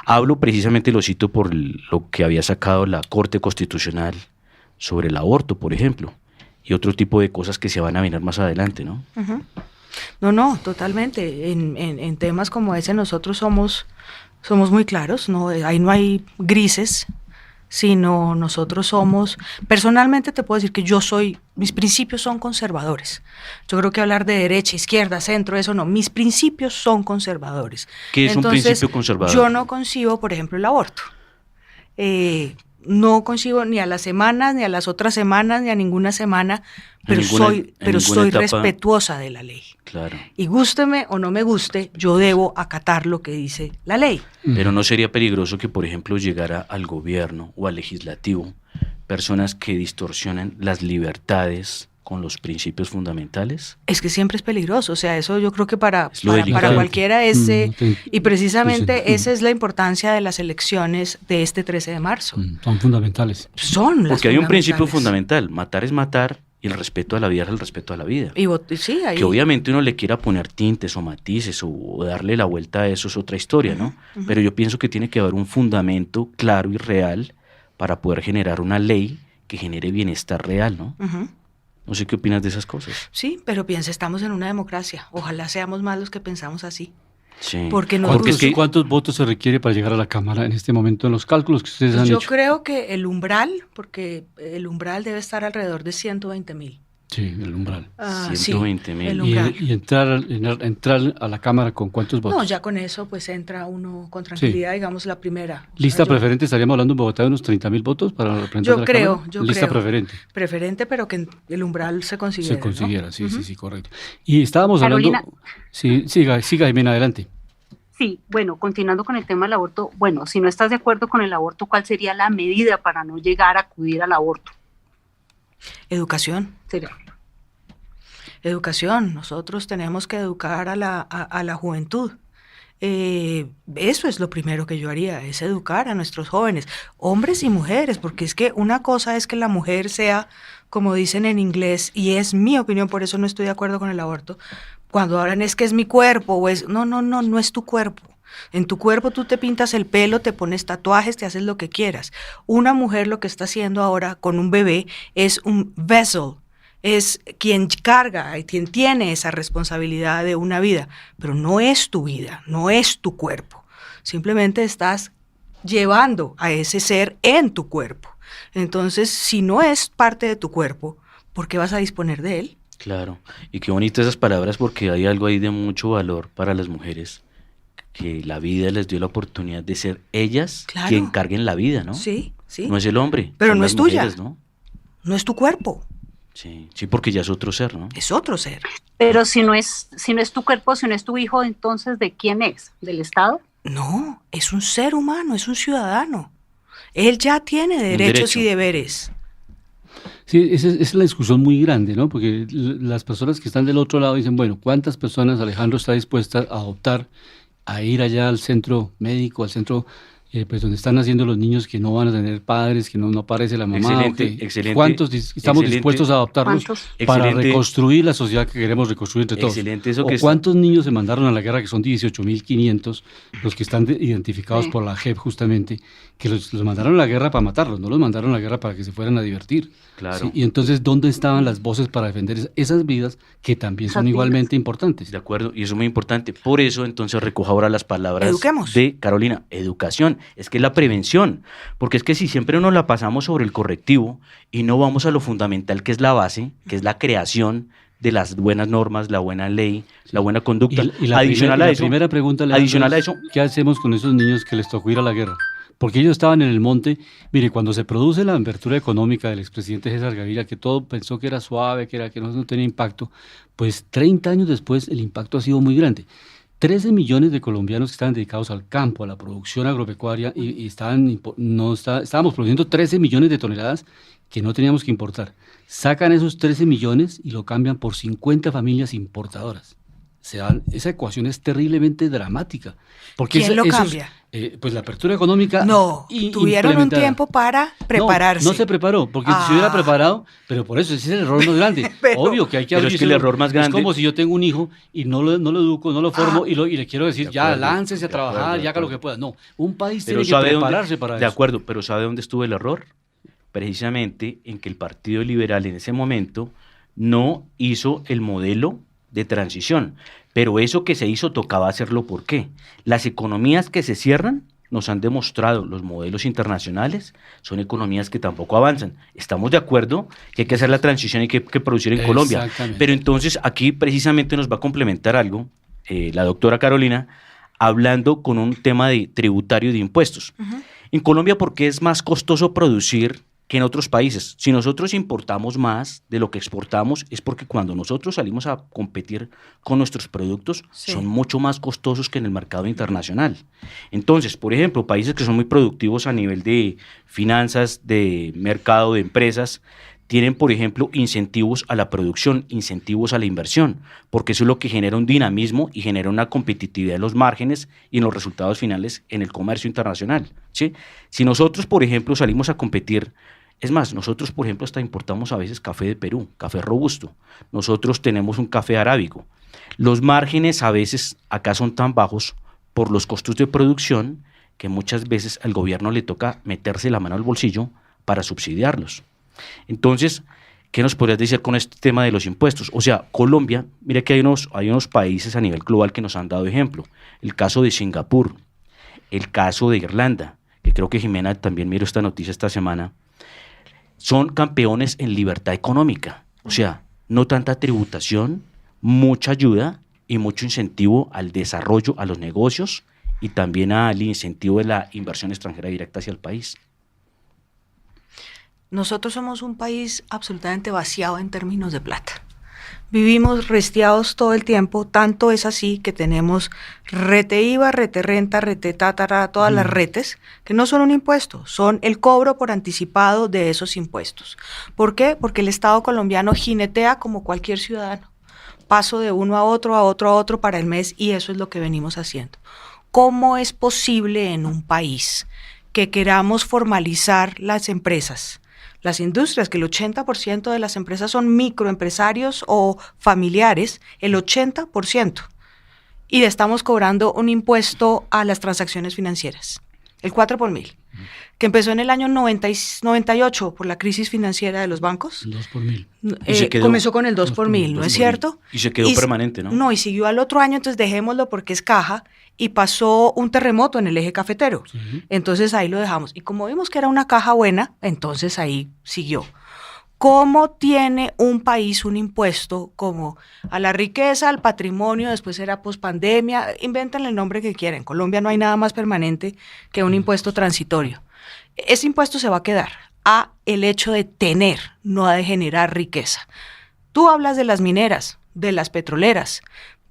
Speaker 4: Hablo precisamente, lo cito por lo que había sacado la Corte Constitucional sobre el aborto, por ejemplo. y otro tipo de cosas que se van a venir más adelante, ¿no?
Speaker 5: Ujú. No, totalmente. En temas como ese nosotros somos muy claros, ¿no? Ahí no hay grises, sino nosotros somos, personalmente te puedo decir que mis principios son conservadores. Yo creo que hablar de derecha, izquierda, centro, eso no, mis principios son conservadores.
Speaker 4: ¿Qué es
Speaker 5: Entonces,
Speaker 4: un principio conservador?
Speaker 5: Yo no concibo, por ejemplo, el aborto. No concibo ni a las semanas, ni a las otras semanas, ni a ninguna semana, pero soy
Speaker 4: etapa,
Speaker 5: respetuosa de la ley.
Speaker 4: Claro.
Speaker 5: Y gústeme o no me guste, yo debo acatar lo que dice la ley.
Speaker 4: Pero ¿no sería peligroso que, por ejemplo, llegara al gobierno o al legislativo personas que distorsionen las libertades con los principios fundamentales?
Speaker 5: Es que siempre es peligroso, o sea, eso yo creo que para
Speaker 4: delicado.
Speaker 5: cualquiera y precisamente
Speaker 3: Sí.
Speaker 5: esa es la importancia de las elecciones de este 13 de marzo.
Speaker 3: Son fundamentales.
Speaker 5: Son las
Speaker 4: Porque hay un principio
Speaker 5: fundamentales.
Speaker 4: fundamental, matar es matar y el respeto a la vida es el respeto a la vida.
Speaker 5: Sí, ahí.
Speaker 4: Que obviamente uno le quiera poner tintes o matices o darle la vuelta a eso es otra historia, ¿no? Pero yo pienso que tiene que haber un fundamento claro y real para poder generar una ley que genere bienestar real, ¿no?
Speaker 5: Ujú.
Speaker 4: No sé qué opinas de esas cosas.
Speaker 5: Sí, pero piensa, estamos en una democracia. Ojalá seamos más los que pensamos así.
Speaker 4: Sí.
Speaker 5: Porque
Speaker 3: ¿Cuántos votos se requiere para llegar a la Cámara en este momento en los cálculos que ustedes han
Speaker 5: yo
Speaker 3: hecho?
Speaker 5: creo que el umbral, porque el umbral debe estar alrededor de 120.000.
Speaker 3: Sí, el umbral.
Speaker 4: 120.000.
Speaker 5: el umbral.
Speaker 3: Y entrar a la Cámara con cuántos votos.
Speaker 5: No, ya con eso pues entra uno con tranquilidad, digamos, la primera.
Speaker 3: Lista
Speaker 5: Yo-
Speaker 3: preferente, estaríamos hablando en Bogotá de unos 30.000 votos para la representación de la Cámara. Lista preferente.
Speaker 5: Preferente, pero que el umbral se consiguiera.
Speaker 3: Se consiguiera,
Speaker 5: ¿no?
Speaker 3: sí, correcto. Y estábamos
Speaker 6: Carolina.
Speaker 3: hablando... Sí, siga, Jimena, adelante.
Speaker 6: Sí, bueno, continuando con el tema del aborto, bueno, si no estás de acuerdo con el aborto, ¿cuál sería la medida para no llegar a acudir al aborto?
Speaker 5: Educación.
Speaker 6: Sería-
Speaker 5: Educación. Nosotros tenemos que educar a la juventud. Eso es lo primero que yo haría, es educar a nuestros jóvenes, hombres y mujeres, porque es que una cosa es que la mujer sea, como dicen en inglés, y es mi opinión, por eso no estoy de acuerdo con el aborto, cuando hablan es que es mi cuerpo, o es, no es tu cuerpo. En tu cuerpo tú te pintas el pelo, te pones tatuajes, te haces lo que quieras. Una mujer lo que está haciendo ahora con un bebé es un vessel, es quien carga y quien tiene esa responsabilidad de una vida, pero no es tu vida, no es tu cuerpo. Simplemente estás llevando a ese ser en tu cuerpo. Entonces, si no es parte de tu cuerpo, ¿por qué vas a disponer de él?
Speaker 4: Claro, y qué bonitas esas palabras porque hay algo ahí de mucho valor para las mujeres, que la vida les dio la oportunidad de ser ellas
Speaker 5: Claro.
Speaker 4: quien carguen la vida, ¿no?
Speaker 5: Sí.
Speaker 4: No es el hombre,
Speaker 5: Pero
Speaker 4: son
Speaker 5: no
Speaker 4: las
Speaker 5: es tuya.
Speaker 4: mujeres, ¿no?
Speaker 5: No es tu cuerpo,
Speaker 4: Sí, porque ya es otro ser, ¿no?
Speaker 5: es otro ser.
Speaker 6: Pero si no es tu cuerpo, si no es tu hijo, entonces ¿de quién es? ¿Del Estado?
Speaker 5: No, es un ser humano, es un ciudadano. Él ya tiene derechos y deberes.
Speaker 3: Sí, esa es la discusión muy grande, ¿no? Porque las personas que están del otro lado dicen, bueno, ¿cuántas personas Alejandro está dispuesta a adoptar, a ir allá al centro médico, al centro pues donde están naciendo los niños que no van a tener padres, que no aparece la mamá?
Speaker 4: Excelente.
Speaker 3: ¿Cuántos estamos dispuestos a adoptarlos para reconstruir la sociedad que queremos reconstruir entre todos?
Speaker 4: Excelente eso
Speaker 3: ¿O
Speaker 4: que
Speaker 3: cuántos niños se mandaron a la guerra, que son 18.500, los que están identificados por la JEP justamente, que los mandaron a la guerra para matarlos, no los mandaron a la guerra para que se fueran a divertir?
Speaker 4: Claro.
Speaker 3: ¿Sí? Y entonces, ¿dónde estaban las voces para defender esas vidas que también son igualmente importantes?
Speaker 4: De acuerdo, y eso es muy importante. Por eso, entonces, recojo ahora las palabras
Speaker 5: Eduquemos.
Speaker 4: de Carolina. Educación, es que es la prevención, porque es que si siempre nos la pasamos sobre el correctivo y no vamos a lo fundamental, que es la base, que es la creación de las buenas normas, la buena ley, la buena conducta.
Speaker 3: Y la primera pregunta, Leandro,
Speaker 4: adicional a eso,
Speaker 3: ¿qué hacemos con esos niños que les tocó ir a la guerra? Porque ellos estaban en el monte. Mire, cuando se produce la apertura económica del expresidente César Gaviria, que todo pensó que era suave, que no tenía impacto, pues 30 años después el impacto ha sido muy grande. 13 millones de colombianos que estaban dedicados al campo, a la producción agropecuaria, y estábamos produciendo 13 millones de toneladas que no teníamos que importar. Sacan esos 13 millones y lo cambian por 50 familias importadoras. Esa ecuación es terriblemente dramática. Porque
Speaker 5: ¿Quién lo cambia?
Speaker 3: Pues la apertura económica.
Speaker 5: No, tuvieron un tiempo para prepararse.
Speaker 3: No se preparó, porque si se hubiera preparado, pero por eso ese es el error más grande. Obvio que hay que
Speaker 4: pero es que el error más grande
Speaker 3: es como si yo tengo un hijo y no lo educo, no lo formo y le quiero decir, ya láncese a trabajar, ya haga lo que pueda. No, un país tiene que prepararse para eso.
Speaker 4: De acuerdo, pero ¿sabe dónde estuvo el error? precisamente en que el Partido Liberal en ese momento no hizo el modelo de transición, pero eso que se hizo tocaba hacerlo. ¿Por qué? Las economías que se cierran nos han demostrado, los modelos internacionales, son economías que tampoco avanzan. Estamos de acuerdo que hay que hacer la transición y que hay que producir en Colombia, pero entonces aquí precisamente nos va a complementar algo, la doctora Carolina, hablando con un tema de tributario de impuestos. En Colombia, ¿por qué es más costoso producir que en otros países? Si nosotros importamos más de lo que exportamos, es porque cuando nosotros salimos a competir con nuestros productos, son mucho más costosos que en el mercado internacional. Entonces, por ejemplo, países que son muy productivos a nivel de finanzas, de mercado, de empresas, tienen, por ejemplo, incentivos a la producción, incentivos a la inversión, porque eso es lo que genera un dinamismo y genera una competitividad en los márgenes y en los resultados finales en el comercio internacional, ¿sí? Si nosotros, por ejemplo, salimos a competir, es más, nosotros, por ejemplo, hasta importamos a veces café de Perú, café robusto, nosotros tenemos un café arábigo. Los márgenes a veces acá son tan bajos por los costos de producción que muchas veces al gobierno le toca meterse la mano al bolsillo para subsidiarlos. Entonces, ¿qué nos podrías decir con este tema de los impuestos? O sea, Colombia, mira que hay unos países a nivel global que nos han dado ejemplo. El caso de Singapur, el caso de Irlanda, que creo que Jimena también miró esta noticia esta semana, son campeones en libertad económica. O sea, no tanta tributación, mucha ayuda y mucho incentivo al desarrollo, a los negocios y también al incentivo de la inversión extranjera directa hacia el país.
Speaker 5: Nosotros somos un país absolutamente vaciado en términos de plata. Vivimos resteados todo el tiempo, tanto es así que tenemos rete IVA, rete renta, rete tátara, todas las retes, que no son un impuesto, son el cobro por anticipado de esos impuestos. ¿Por qué? Porque el Estado colombiano jinetea como cualquier ciudadano. Paso de uno a otro, a otro, a otro para el mes, y eso es lo que venimos haciendo. ¿Cómo es posible en un país que queramos formalizar las empresas? Las industrias, que el 80% de las empresas son microempresarios o familiares, el 80%. Y le estamos cobrando un impuesto a las transacciones financieras, el 4 por mil, que empezó en el año 98 por la crisis financiera de los bancos.
Speaker 3: El 2 por mil.
Speaker 5: Comenzó con el 2 por mil, ¿no es cierto?
Speaker 4: Y se quedó permanente, ¿no?
Speaker 5: No, y siguió al otro año, entonces dejémoslo porque es caja, y pasó un terremoto en el eje cafetero. Sí. Entonces ahí lo dejamos. Y como vimos que era una caja buena, entonces ahí siguió. ¿Cómo tiene un país un impuesto como a la riqueza, al patrimonio, después era pospandemia? Invéntenle el nombre que quieran. En Colombia no hay nada más permanente que un impuesto transitorio. Ese impuesto se va a quedar a el hecho de tener, no de generar riqueza. Tú hablas de las mineras, de las petroleras,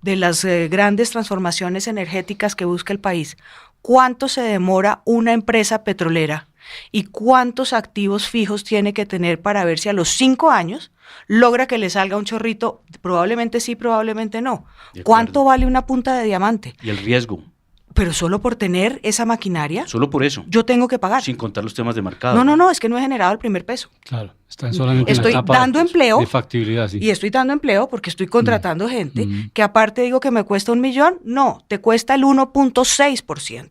Speaker 5: de las grandes transformaciones energéticas que busca el país. ¿Cuánto se demora una empresa petrolera y cuántos activos fijos tiene que tener para ver si a los 5 años logra que le salga un chorrito? Probablemente sí, probablemente no. ¿Cuánto vale una punta de diamante?
Speaker 4: Y el riesgo.
Speaker 5: Pero solo por tener esa maquinaria.
Speaker 4: Solo por eso.
Speaker 5: Yo tengo que pagar.
Speaker 4: Sin contar los temas de mercado.
Speaker 5: No, es que no he generado el primer peso.
Speaker 3: Claro, está solamente
Speaker 5: estoy
Speaker 3: en la etapa
Speaker 5: dando empleo.
Speaker 3: De factibilidad, sí.
Speaker 5: Y estoy dando empleo porque estoy contratando gente que aparte digo que me cuesta 1 millón, no, te cuesta el 1.6%.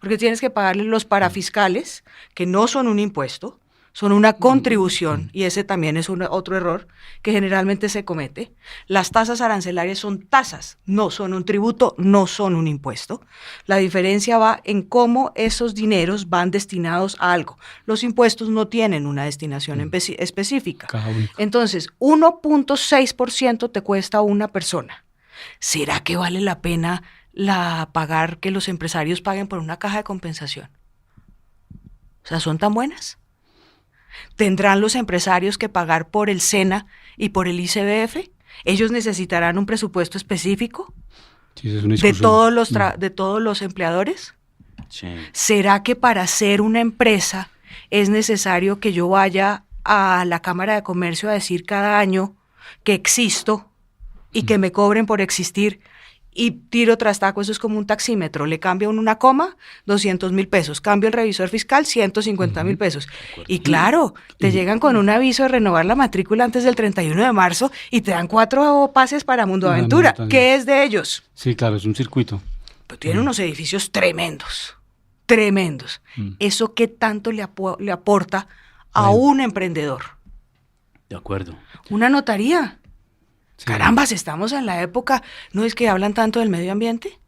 Speaker 5: Porque tienes que pagarle los parafiscales, que no son un impuesto, son una contribución, y ese también es otro error que generalmente se comete. Las tasas arancelarias son tasas, no son un tributo, no son un impuesto. La diferencia va en cómo esos dineros van destinados a algo. Los impuestos no tienen una destinación específica. Entonces, 1.6% te cuesta una persona. ¿Será que vale la pena pagar que los empresarios paguen por una caja de compensación? O sea, ¿son tan buenas? ¿Tendrán los empresarios que pagar por el SENA y por el ICBF? ¿Ellos necesitarán un presupuesto específico de todos los empleadores?
Speaker 4: Sí.
Speaker 5: ¿Será que para ser una empresa es necesario que yo vaya a la Cámara de Comercio a decir cada año que existo y que me cobren por existir? Y tiro tras taco, eso es como un taxímetro, le cambia una coma, 200.000 pesos, cambio el revisor fiscal, 150.000 pesos. Y claro, te llegan con un aviso de renovar la matrícula antes del 31 de marzo y te dan 4 pases para Mundo Aventura. ¿Qué es de ellos?
Speaker 3: Sí, claro, es un circuito.
Speaker 5: Pero tienen unos edificios tremendos, tremendos. ¿Eso qué tanto le aporta a un emprendedor.
Speaker 4: De acuerdo.
Speaker 5: Una notaría.
Speaker 3: Sí.
Speaker 5: Carambas, estamos en la época, ¿no es que hablan tanto del medio ambiente?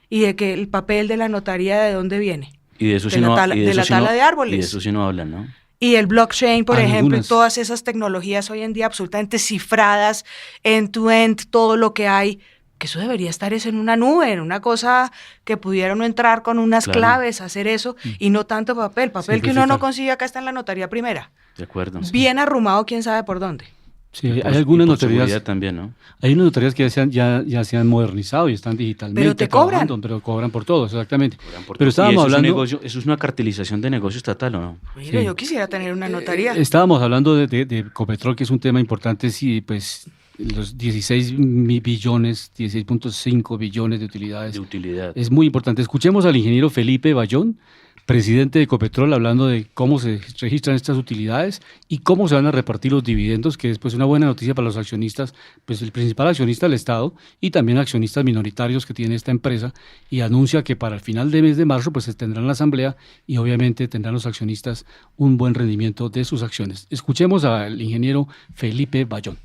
Speaker 5: Y de que el papel de la notaría, ¿de dónde viene?
Speaker 4: Y de eso
Speaker 5: De
Speaker 4: sí
Speaker 5: la
Speaker 4: no,
Speaker 5: tala-
Speaker 4: y de
Speaker 5: de
Speaker 4: eso
Speaker 5: la
Speaker 4: sí
Speaker 5: tala
Speaker 4: no-
Speaker 5: de árboles.
Speaker 4: Y de eso sí no hablan, ¿no?
Speaker 5: Y el blockchain, por ejemplo, y
Speaker 3: Algunas.
Speaker 5: todas esas tecnologías hoy en día absolutamente cifradas, end-to-end, todo lo que hay, que eso debería estar es en una nube, en una cosa que pudiera uno entrar con unas
Speaker 4: Claro.
Speaker 5: claves, hacer eso, y no tanto papel. Papel que uno no
Speaker 3: Simplificar.
Speaker 5: consigue acá está en la notaría primera.
Speaker 4: De acuerdo.
Speaker 5: Bien arrumado, quién sabe por dónde.
Speaker 3: Sí,
Speaker 4: Y por-
Speaker 3: hay algunas
Speaker 4: y por
Speaker 3: notarías.
Speaker 4: seguridad también, ¿no?
Speaker 3: Hay unas notarías que ya se han modernizado y están digitalmente
Speaker 5: Pero te cobran.
Speaker 3: trabajando, pero cobran por todo, exactamente.
Speaker 4: Por-
Speaker 3: Pero
Speaker 4: y
Speaker 3: estábamos
Speaker 4: eso es un
Speaker 3: hablando,
Speaker 4: negocio, eso es una cartelización de negocio estatal, ¿o no?
Speaker 5: Mire,
Speaker 3: Sí.
Speaker 5: yo quisiera tener una notaría.
Speaker 3: estábamos hablando de Copetrol, que es un tema importante, sí, pues los 16.5 billones de utilidades.
Speaker 4: De utilidad.
Speaker 3: Es muy importante. Escuchemos al ingeniero Felipe Bayón, presidente de Copetrol, hablando de cómo se registran estas utilidades y cómo se van a repartir los dividendos, que es pues una buena noticia para los accionistas, pues el principal accionista del Estado y también accionistas minoritarios que tiene esta empresa, y anuncia que para el final de mes de marzo pues se tendrán la asamblea y obviamente tendrán los accionistas un buen rendimiento de sus acciones. Escuchemos al ingeniero Felipe Bayón.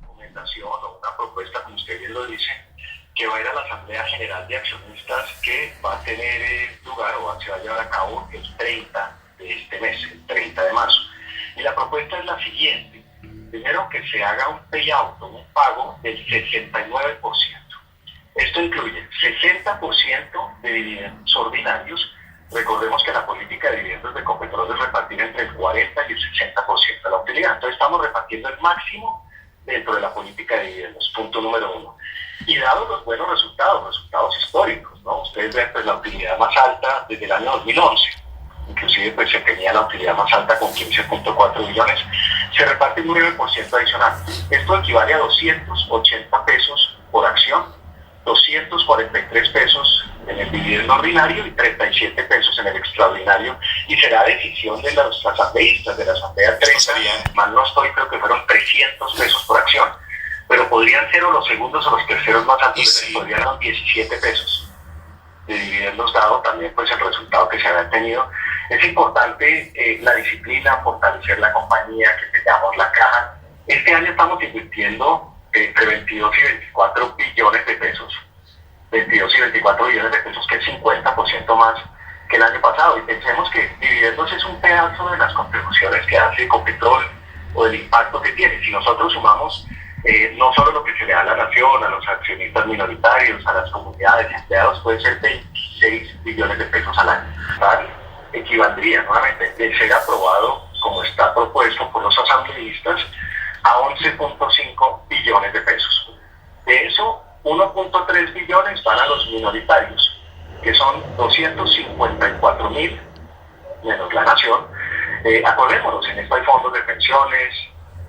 Speaker 7: Recomendación o una propuesta, como usted bien lo dice, que va a ir a la Asamblea General de Accionistas, que va a tener lugar o se va a llevar a cabo el 30 de este mes, el 30 de marzo. Y la propuesta es la siguiente. Primero, que se haga un payout, un pago del 69%. Esto incluye 60% de dividendos ordinarios. Recordemos que la política de dividendos de Copetrol es repartir entre el 40 y el 60% de la utilidad. Entonces estamos repartiendo el máximo dentro de la política de dividendos, punto número 1. Y dados los buenos resultados históricos, ¿no? Ustedes ven pues la utilidad más alta desde el año 2011, inclusive pues se tenía la utilidad más alta con 15.4 billones, se reparte un 9% adicional. Esto equivale a 280 pesos por acción, 243 pesos en el dividendo ordinario y 37 pesos en el extraordinario, y será decisión de los asambleístas de la Asamblea 30, mal no estoy, creo que fueron 300 pesos por acción, pero podrían ser o los segundos o los terceros más altos, podrían dar 17 pesos de dividendos, dado también pues el resultado que se había tenido. Es importante la disciplina, fortalecer la compañía, que tengamos la caja. Este año estamos invirtiendo entre 22 y 24 billones de pesos, 22 y 24 billones de pesos, que es 50% más que el año pasado. Y pensemos que dividendos es un pedazo de las contribuciones que hace Copetrol o del impacto que tiene. Si nosotros sumamos no solo lo que se le da a la nación, a los accionistas minoritarios, a las comunidades y empleados, puede ser 26 billones de pesos al año. Tal equivaldría nuevamente de ser aprobado como está propuesto por los asambleístas a 11.5 billones de pesos. De eso, 1.3 billones van a los minoritarios, que son 254.000 menos la nación. Acordémonos, en esto hay fondos de pensiones,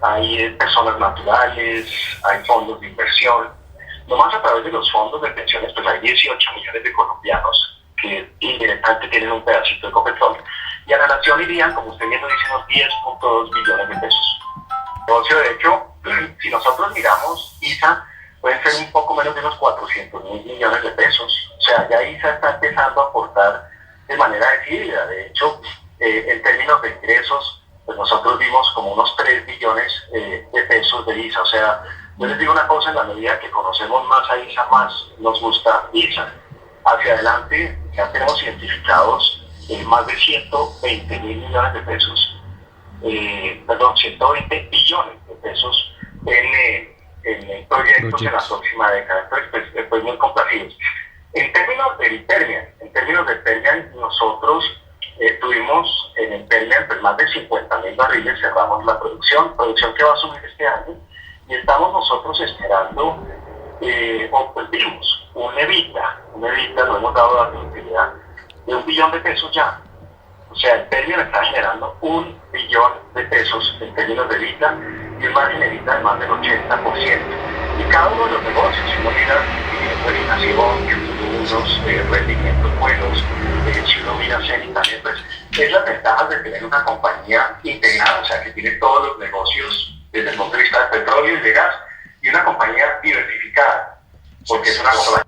Speaker 7: hay personas naturales, hay fondos de inversión. Nomás a través de los fondos de pensiones, pues hay 18 millones de colombianos que indirectamente tienen un pedacito de Copetrol. Y a la nación irían, como usted bien lo dice, unos 10.2 billones de pesos. Negocio, de hecho, si nosotros miramos ISA, pueden ser un poco menos de unos 400.000 millones de pesos. O sea, ya ISA está empezando a aportar de manera decidida. De hecho, en términos de ingresos, pues nosotros vimos como unos 3 billones de pesos de ISA. O sea, yo les digo una cosa, en la medida que conocemos más a ISA, más nos gusta ISA. Hacia adelante ya tenemos identificados más de 120.000 millones de pesos, 120 billones de pesos en proyectos en la próxima década. Entonces, pues muy complacidos. En términos del Permian, nosotros tuvimos en el Permian pues más de 50.000 barriles, cerramos la producción que va a subir este año, y estamos nosotros esperando, o pues vimos un EBITDA, lo hemos dado a la utilidad, de 1 billón de pesos ya. O sea, el Permian está generando 1 billón de pesos en términos de EBITDA y un margen de EBITDA de más del 80%. Y cada uno de los negocios, si uno mira verificación, que tuvo unos rendimientos buenos, si uno mira CENI también, pues es la ventaja de tener una compañía integrada, o sea, que tiene todos los negocios desde el punto de vista de petróleo y de gas, y una compañía diversificada, porque es una compañía.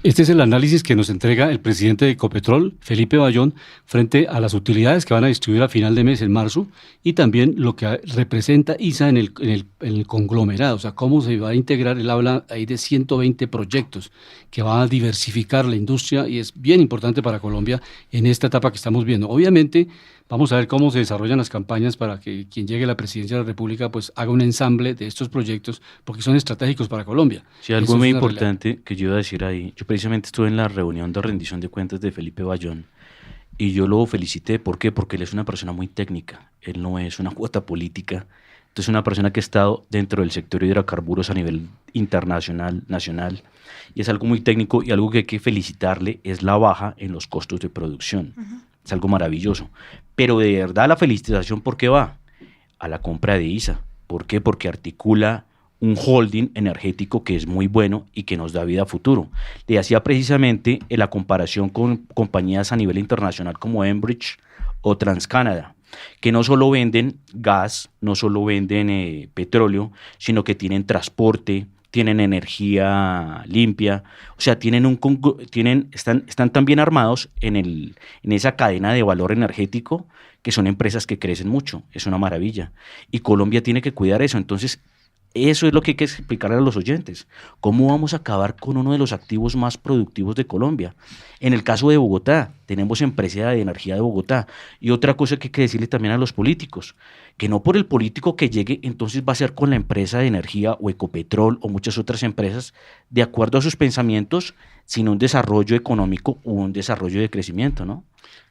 Speaker 3: Este es el análisis que nos entrega el presidente de Ecopetrol, Felipe Bayón, frente a las utilidades que van a distribuir a final de mes en marzo y también lo que representa ISA en el conglomerado, o sea, cómo se va a integrar. Él habla ahí de 120 proyectos que van a diversificar la industria y es bien importante para Colombia en esta etapa que estamos viendo. Obviamente, vamos a ver cómo se desarrollan las campañas para que quien llegue a la presidencia de la República pues haga un ensamble de estos proyectos porque son estratégicos para Colombia.
Speaker 4: Sí, algo muy importante que yo iba a decir ahí. Yo precisamente estuve en la reunión de rendición de cuentas de Felipe Bayón y yo lo felicité. ¿Por qué? Porque él es una persona muy técnica. Él no es una cuota política. Entonces, es una persona que ha estado dentro del sector de hidrocarburos a nivel internacional, nacional, y es algo muy técnico y algo que hay que felicitarle es la baja en los costos de producción. Es algo maravilloso. Pero de verdad la felicitación, ¿por qué va? A la compra de ISA. ¿Por qué? Porque articula un holding energético que es muy bueno y que nos da vida a futuro. Le hacía precisamente la comparación con compañías a nivel internacional como Enbridge o TransCanada, que no solo venden gas, no solo venden petróleo, sino que tienen transporte, tienen energía limpia, o sea, están tan bien armados en esa cadena de valor energético que son empresas que crecen mucho. Es una maravilla. Y Colombia tiene que cuidar eso. Entonces, eso es lo que hay que explicarle a los oyentes. ¿Cómo vamos a acabar con uno de los activos más productivos de Colombia? En el caso de Bogotá, tenemos empresa de energía de Bogotá. Y otra cosa que hay que decirle también a los políticos, que no por el político que llegue, entonces va a ser con la empresa de energía o Ecopetrol o muchas otras empresas, de acuerdo a sus pensamientos, sino un desarrollo económico o un desarrollo de crecimiento, ¿no?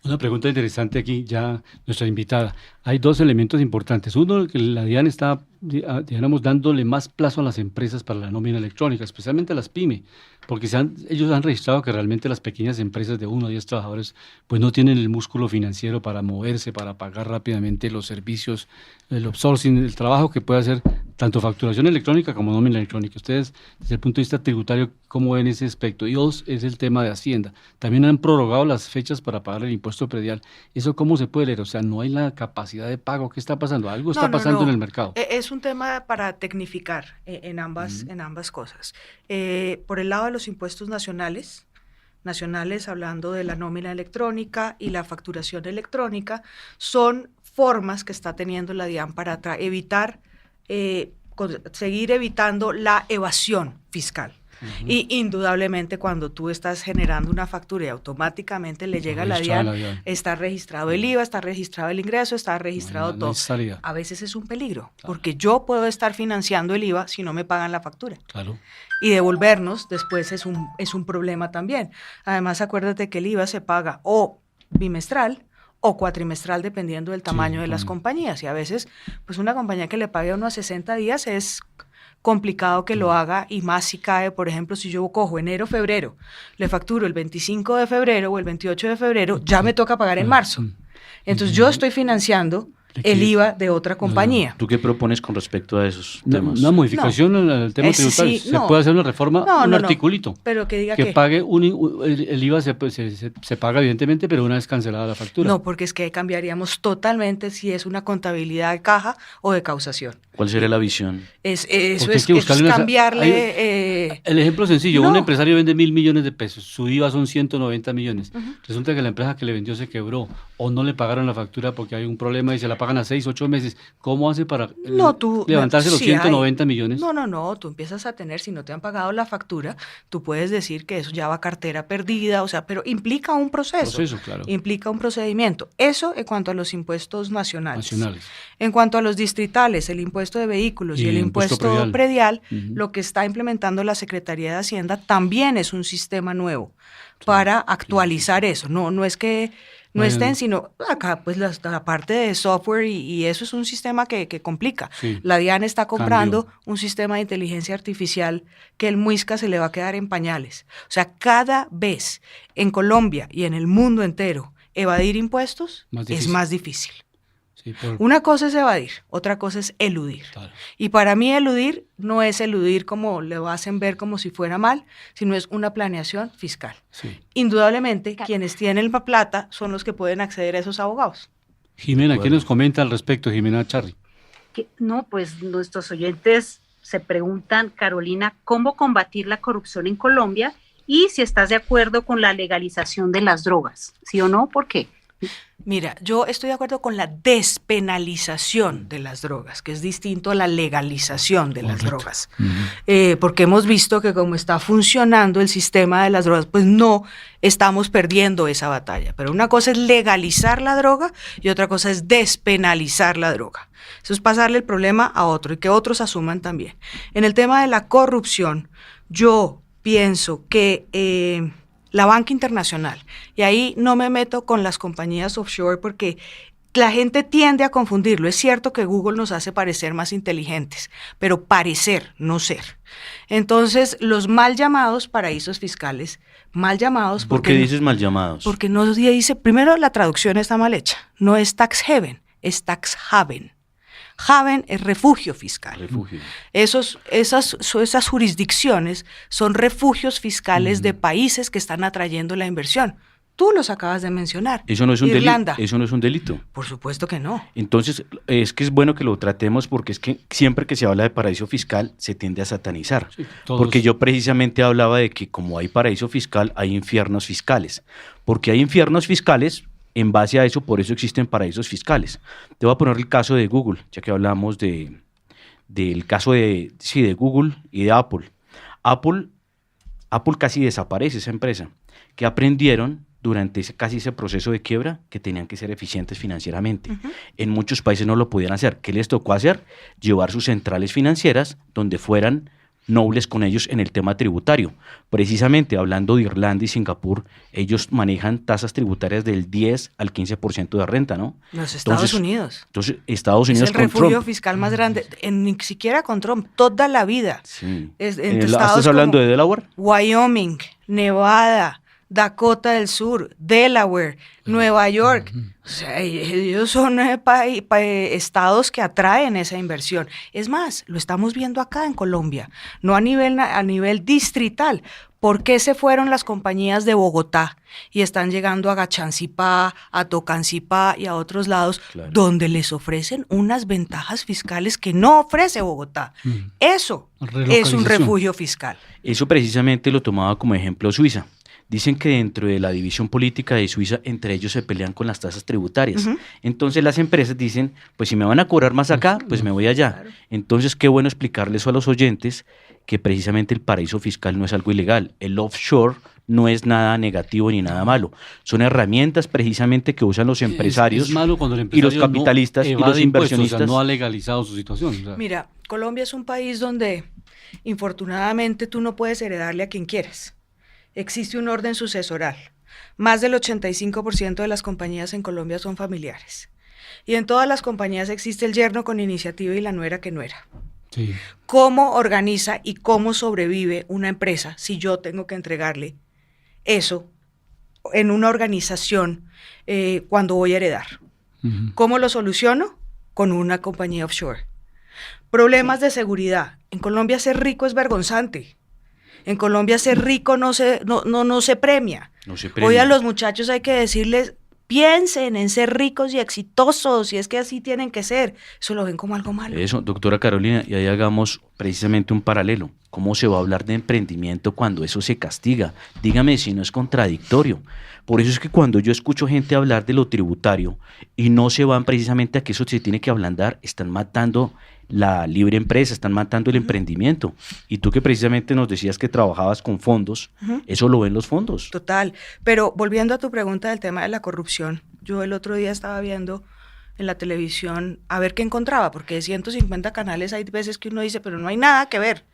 Speaker 3: Una pregunta interesante aquí, ya nuestra invitada. Hay dos elementos importantes. Uno, que la DIAN está, digamos, dándole más plazo a las empresas para la nómina electrónica, especialmente a las pymes, porque ellos han registrado que realmente las pequeñas empresas de 1 a 10 trabajadores pues no tienen el músculo financiero para moverse, para pagar rápidamente los servicios, el outsourcing, el trabajo que puede hacer tanto facturación electrónica como nómina electrónica. Ustedes, desde el punto de vista tributario, ¿cómo ven ese aspecto? Y dos, es el tema de Hacienda. También han prorrogado las fechas para pagar el impuesto predial. ¿Eso cómo se puede leer? O sea, no hay la capacidad de pago. ¿Qué está pasando? Algo está pasando en el mercado.
Speaker 5: Es un tema para tecnificar en ambas cosas. Por el lado de los impuestos nacionales, hablando de la nómina electrónica y la facturación electrónica, son formas que está teniendo la DIAN para seguir evitando la evasión fiscal. Y indudablemente cuando tú estás generando una factura y automáticamente le llega a la DIAN, está registrado el IVA, está registrado el ingreso, está registrado todo. A veces es un peligro, porque yo puedo estar financiando el IVA si no me pagan la factura.
Speaker 3: Claro.
Speaker 5: Y devolvernos después es un problema también. Además, acuérdate que el IVA se paga o bimestral o cuatrimestral dependiendo del tamaño de las compañías. Y a veces, pues una compañía que le pague a uno a 60 días es complicado que lo haga, y más si cae, por ejemplo, si yo cojo enero, febrero, le facturo el 25 de febrero o el 28 de febrero, ya me toca pagar en marzo. Entonces yo estoy financiando el IVA de otra compañía.
Speaker 4: ¿Tú qué propones con respecto a esos temas?
Speaker 3: Una modificación al tema tributario. Se puede hacer una reforma, articulito.
Speaker 5: Pero que diga
Speaker 3: que pague el IVA se paga evidentemente, pero una vez cancelada la factura.
Speaker 5: No, porque es que cambiaríamos totalmente si es una contabilidad de caja o de causación.
Speaker 4: ¿Cuál sería la visión?
Speaker 5: Eso es cambiarle...
Speaker 3: el ejemplo sencillo, un empresario vende 1.000 millones de pesos, su IVA son 190 millones. Resulta que la empresa que le vendió se quebró o no le pagaron la factura porque hay un problema y se la pagan a 6, 8 meses. ¿Cómo hace para levantarse los 190 millones?
Speaker 5: No, tú empiezas a tener, si no te han pagado la factura, tú puedes decir que eso ya va a cartera perdida, o sea, pero implica un proceso.
Speaker 3: Claro.
Speaker 5: Implica un procedimiento. Eso en cuanto a los impuestos nacionales. En cuanto a los distritales, el impuesto de vehículos y el impuesto predial, lo que está implementando la Secretaría de Hacienda también es un sistema nuevo para actualizar eso. No es que no estén, sino acá pues la parte de software y eso es un sistema que complica. La DIAN está comprando un sistema de inteligencia artificial que el Muisca se le va a quedar en pañales. O sea, cada vez en Colombia y en el mundo entero evadir impuestos es más difícil. Una cosa es evadir, otra cosa es eludir. Claro. Y para mí eludir no es eludir como le hacen ver como si fuera mal, sino es una planeación fiscal. Indudablemente, quienes tienen la plata son los que pueden acceder a esos abogados.
Speaker 3: Jimena, ¿qué nos comenta al respecto, Jimena Charri?
Speaker 6: Pues nuestros oyentes se preguntan, Carolina, ¿cómo combatir la corrupción en Colombia y si estás de acuerdo con la legalización de las drogas, ¿sí o no? ¿Por qué?
Speaker 5: Mira, yo estoy de acuerdo con la despenalización de las drogas, que es distinto a la legalización de las drogas, porque hemos visto que como está funcionando el sistema de las drogas, pues no estamos perdiendo esa batalla, pero una cosa es legalizar la droga y otra cosa es despenalizar la droga. Eso es pasarle el problema a otro y que otros asuman también. En el tema de la corrupción, yo pienso que la banca internacional, y ahí no me meto con las compañías offshore porque la gente tiende a confundirlo. Es cierto que Google nos hace parecer más inteligentes, pero parecer, no ser. Entonces, los mal llamados paraísos fiscales, mal llamados...
Speaker 4: ¿Por qué dices mal llamados?
Speaker 5: Porque no dice, primero la traducción está mal hecha, no es tax haven, es tax haven. Haven es refugio fiscal.
Speaker 4: Refugio.
Speaker 5: Esas jurisdicciones son refugios fiscales de países que están atrayendo la inversión. Tú los acabas de mencionar.
Speaker 4: Eso no es un
Speaker 5: Irlanda.
Speaker 4: delito. Eso no es un delito.
Speaker 5: Por supuesto que no.
Speaker 4: Entonces, es que es bueno que lo tratemos porque es que siempre que se habla de paraíso fiscal se tiende a satanizar.
Speaker 3: Sí,
Speaker 4: porque yo precisamente hablaba de que como hay paraíso fiscal, hay infiernos fiscales. Porque hay infiernos fiscales. En base a eso, por eso existen paraísos fiscales. Te voy a poner el caso de Google, ya que hablamos del caso de Google y de Apple. Apple casi desaparece esa empresa, que aprendieron durante casi ese proceso de quiebra que tenían que ser eficientes financieramente. En muchos países no lo podían hacer. ¿Qué les tocó hacer? Llevar sus centrales financieras donde fueran nobles con ellos en el tema tributario. Precisamente hablando de Irlanda y Singapur, ellos manejan tasas tributarias del 10 al 15% de renta, ¿no?
Speaker 5: Los Estados Unidos.
Speaker 4: Entonces, Estados Unidos
Speaker 5: es el refugio fiscal más grande, ni siquiera con Trump, toda la vida.
Speaker 4: Sí.
Speaker 5: ¿Estás
Speaker 4: hablando de Delaware?
Speaker 5: Wyoming, Nevada, Dakota del Sur, Delaware, Nueva York. O sea, ellos son estados que atraen esa inversión. Es más, lo estamos viendo acá en Colombia, no a nivel distrital. ¿Por qué se fueron las compañías de Bogotá y están llegando a Gachancipá, a Tocancipá y a otros lados donde les ofrecen unas ventajas fiscales que no ofrece Bogotá? Eso es un refugio fiscal.
Speaker 4: Eso precisamente lo tomaba como ejemplo Suiza. Dicen que dentro de la división política de Suiza, entre ellos se pelean con las tasas tributarias. Entonces las empresas dicen, pues si me van a cobrar más acá, pues me voy allá. Entonces qué bueno explicarle eso a los oyentes, que precisamente el paraíso fiscal no es algo ilegal. El offshore no es nada negativo ni nada malo. Son herramientas precisamente que usan los empresarios
Speaker 3: es malo cuando el empresario
Speaker 4: y los capitalistas y los inversionistas.
Speaker 3: O sea, no ha legalizado su situación. O sea.
Speaker 5: Mira, Colombia es un país donde infortunadamente tú no puedes heredarle a quien quieres. Existe un orden sucesoral. Más del 85% de las compañías en Colombia son familiares. Y en todas las compañías existe el yerno con iniciativa y la nuera que nuera.
Speaker 3: Sí.
Speaker 5: ¿Cómo organiza y cómo sobrevive una empresa si yo tengo que entregarle eso en una organización cuando voy a heredar? ¿Cómo lo soluciono? Con una compañía offshore. Problemas de seguridad. En Colombia ser rico es vergonzante. En Colombia ser rico no se premia.
Speaker 4: No se premia.
Speaker 5: Hoy a los muchachos hay que decirles, piensen en ser ricos y exitosos, y es que así tienen que ser. Eso lo ven como algo malo.
Speaker 4: Eso, doctora Carolina, y ahí hagamos precisamente un paralelo. ¿Cómo se va a hablar de emprendimiento cuando eso se castiga? Dígame si no es contradictorio. Por eso es que cuando yo escucho gente hablar de lo tributario y no se van precisamente a que eso se tiene que ablandar, están matando la libre empresa, están matando el emprendimiento. Y tú que precisamente nos decías que trabajabas con fondos, eso lo ven los fondos.
Speaker 5: Total, pero volviendo a tu pregunta del tema de la corrupción, yo el otro día estaba viendo en la televisión a ver qué encontraba, porque de 150 canales hay veces que uno dice, pero no hay nada que ver.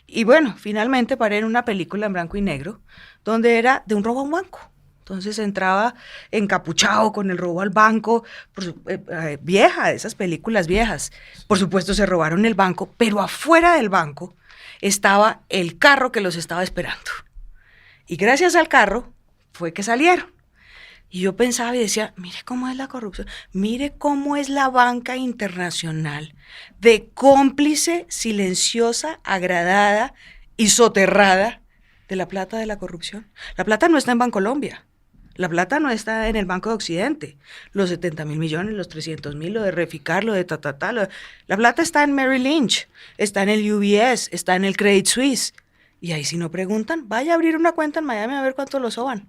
Speaker 5: Y bueno, finalmente paré en una película en blanco y negro, donde era de un robo a un banco. Entonces entraba encapuchado con el robo al banco, vieja, esas películas viejas. Por supuesto se robaron el banco, pero afuera del banco estaba el carro que los estaba esperando. Y gracias al carro fue que salieron. Y yo pensaba y decía, mire cómo es la corrupción, mire cómo es la banca internacional, de cómplice, silenciosa, agradada y soterrada de la plata de la corrupción. La plata no está en Bancolombia. La plata no está en el Banco de Occidente, los 70.000 millones, los 300.000, lo de Reficar, lo de la plata está en Merrill Lynch, está en el UBS, está en el Credit Suisse, Y ahí si no preguntan, vaya a abrir una cuenta en Miami a ver cuánto lo soban.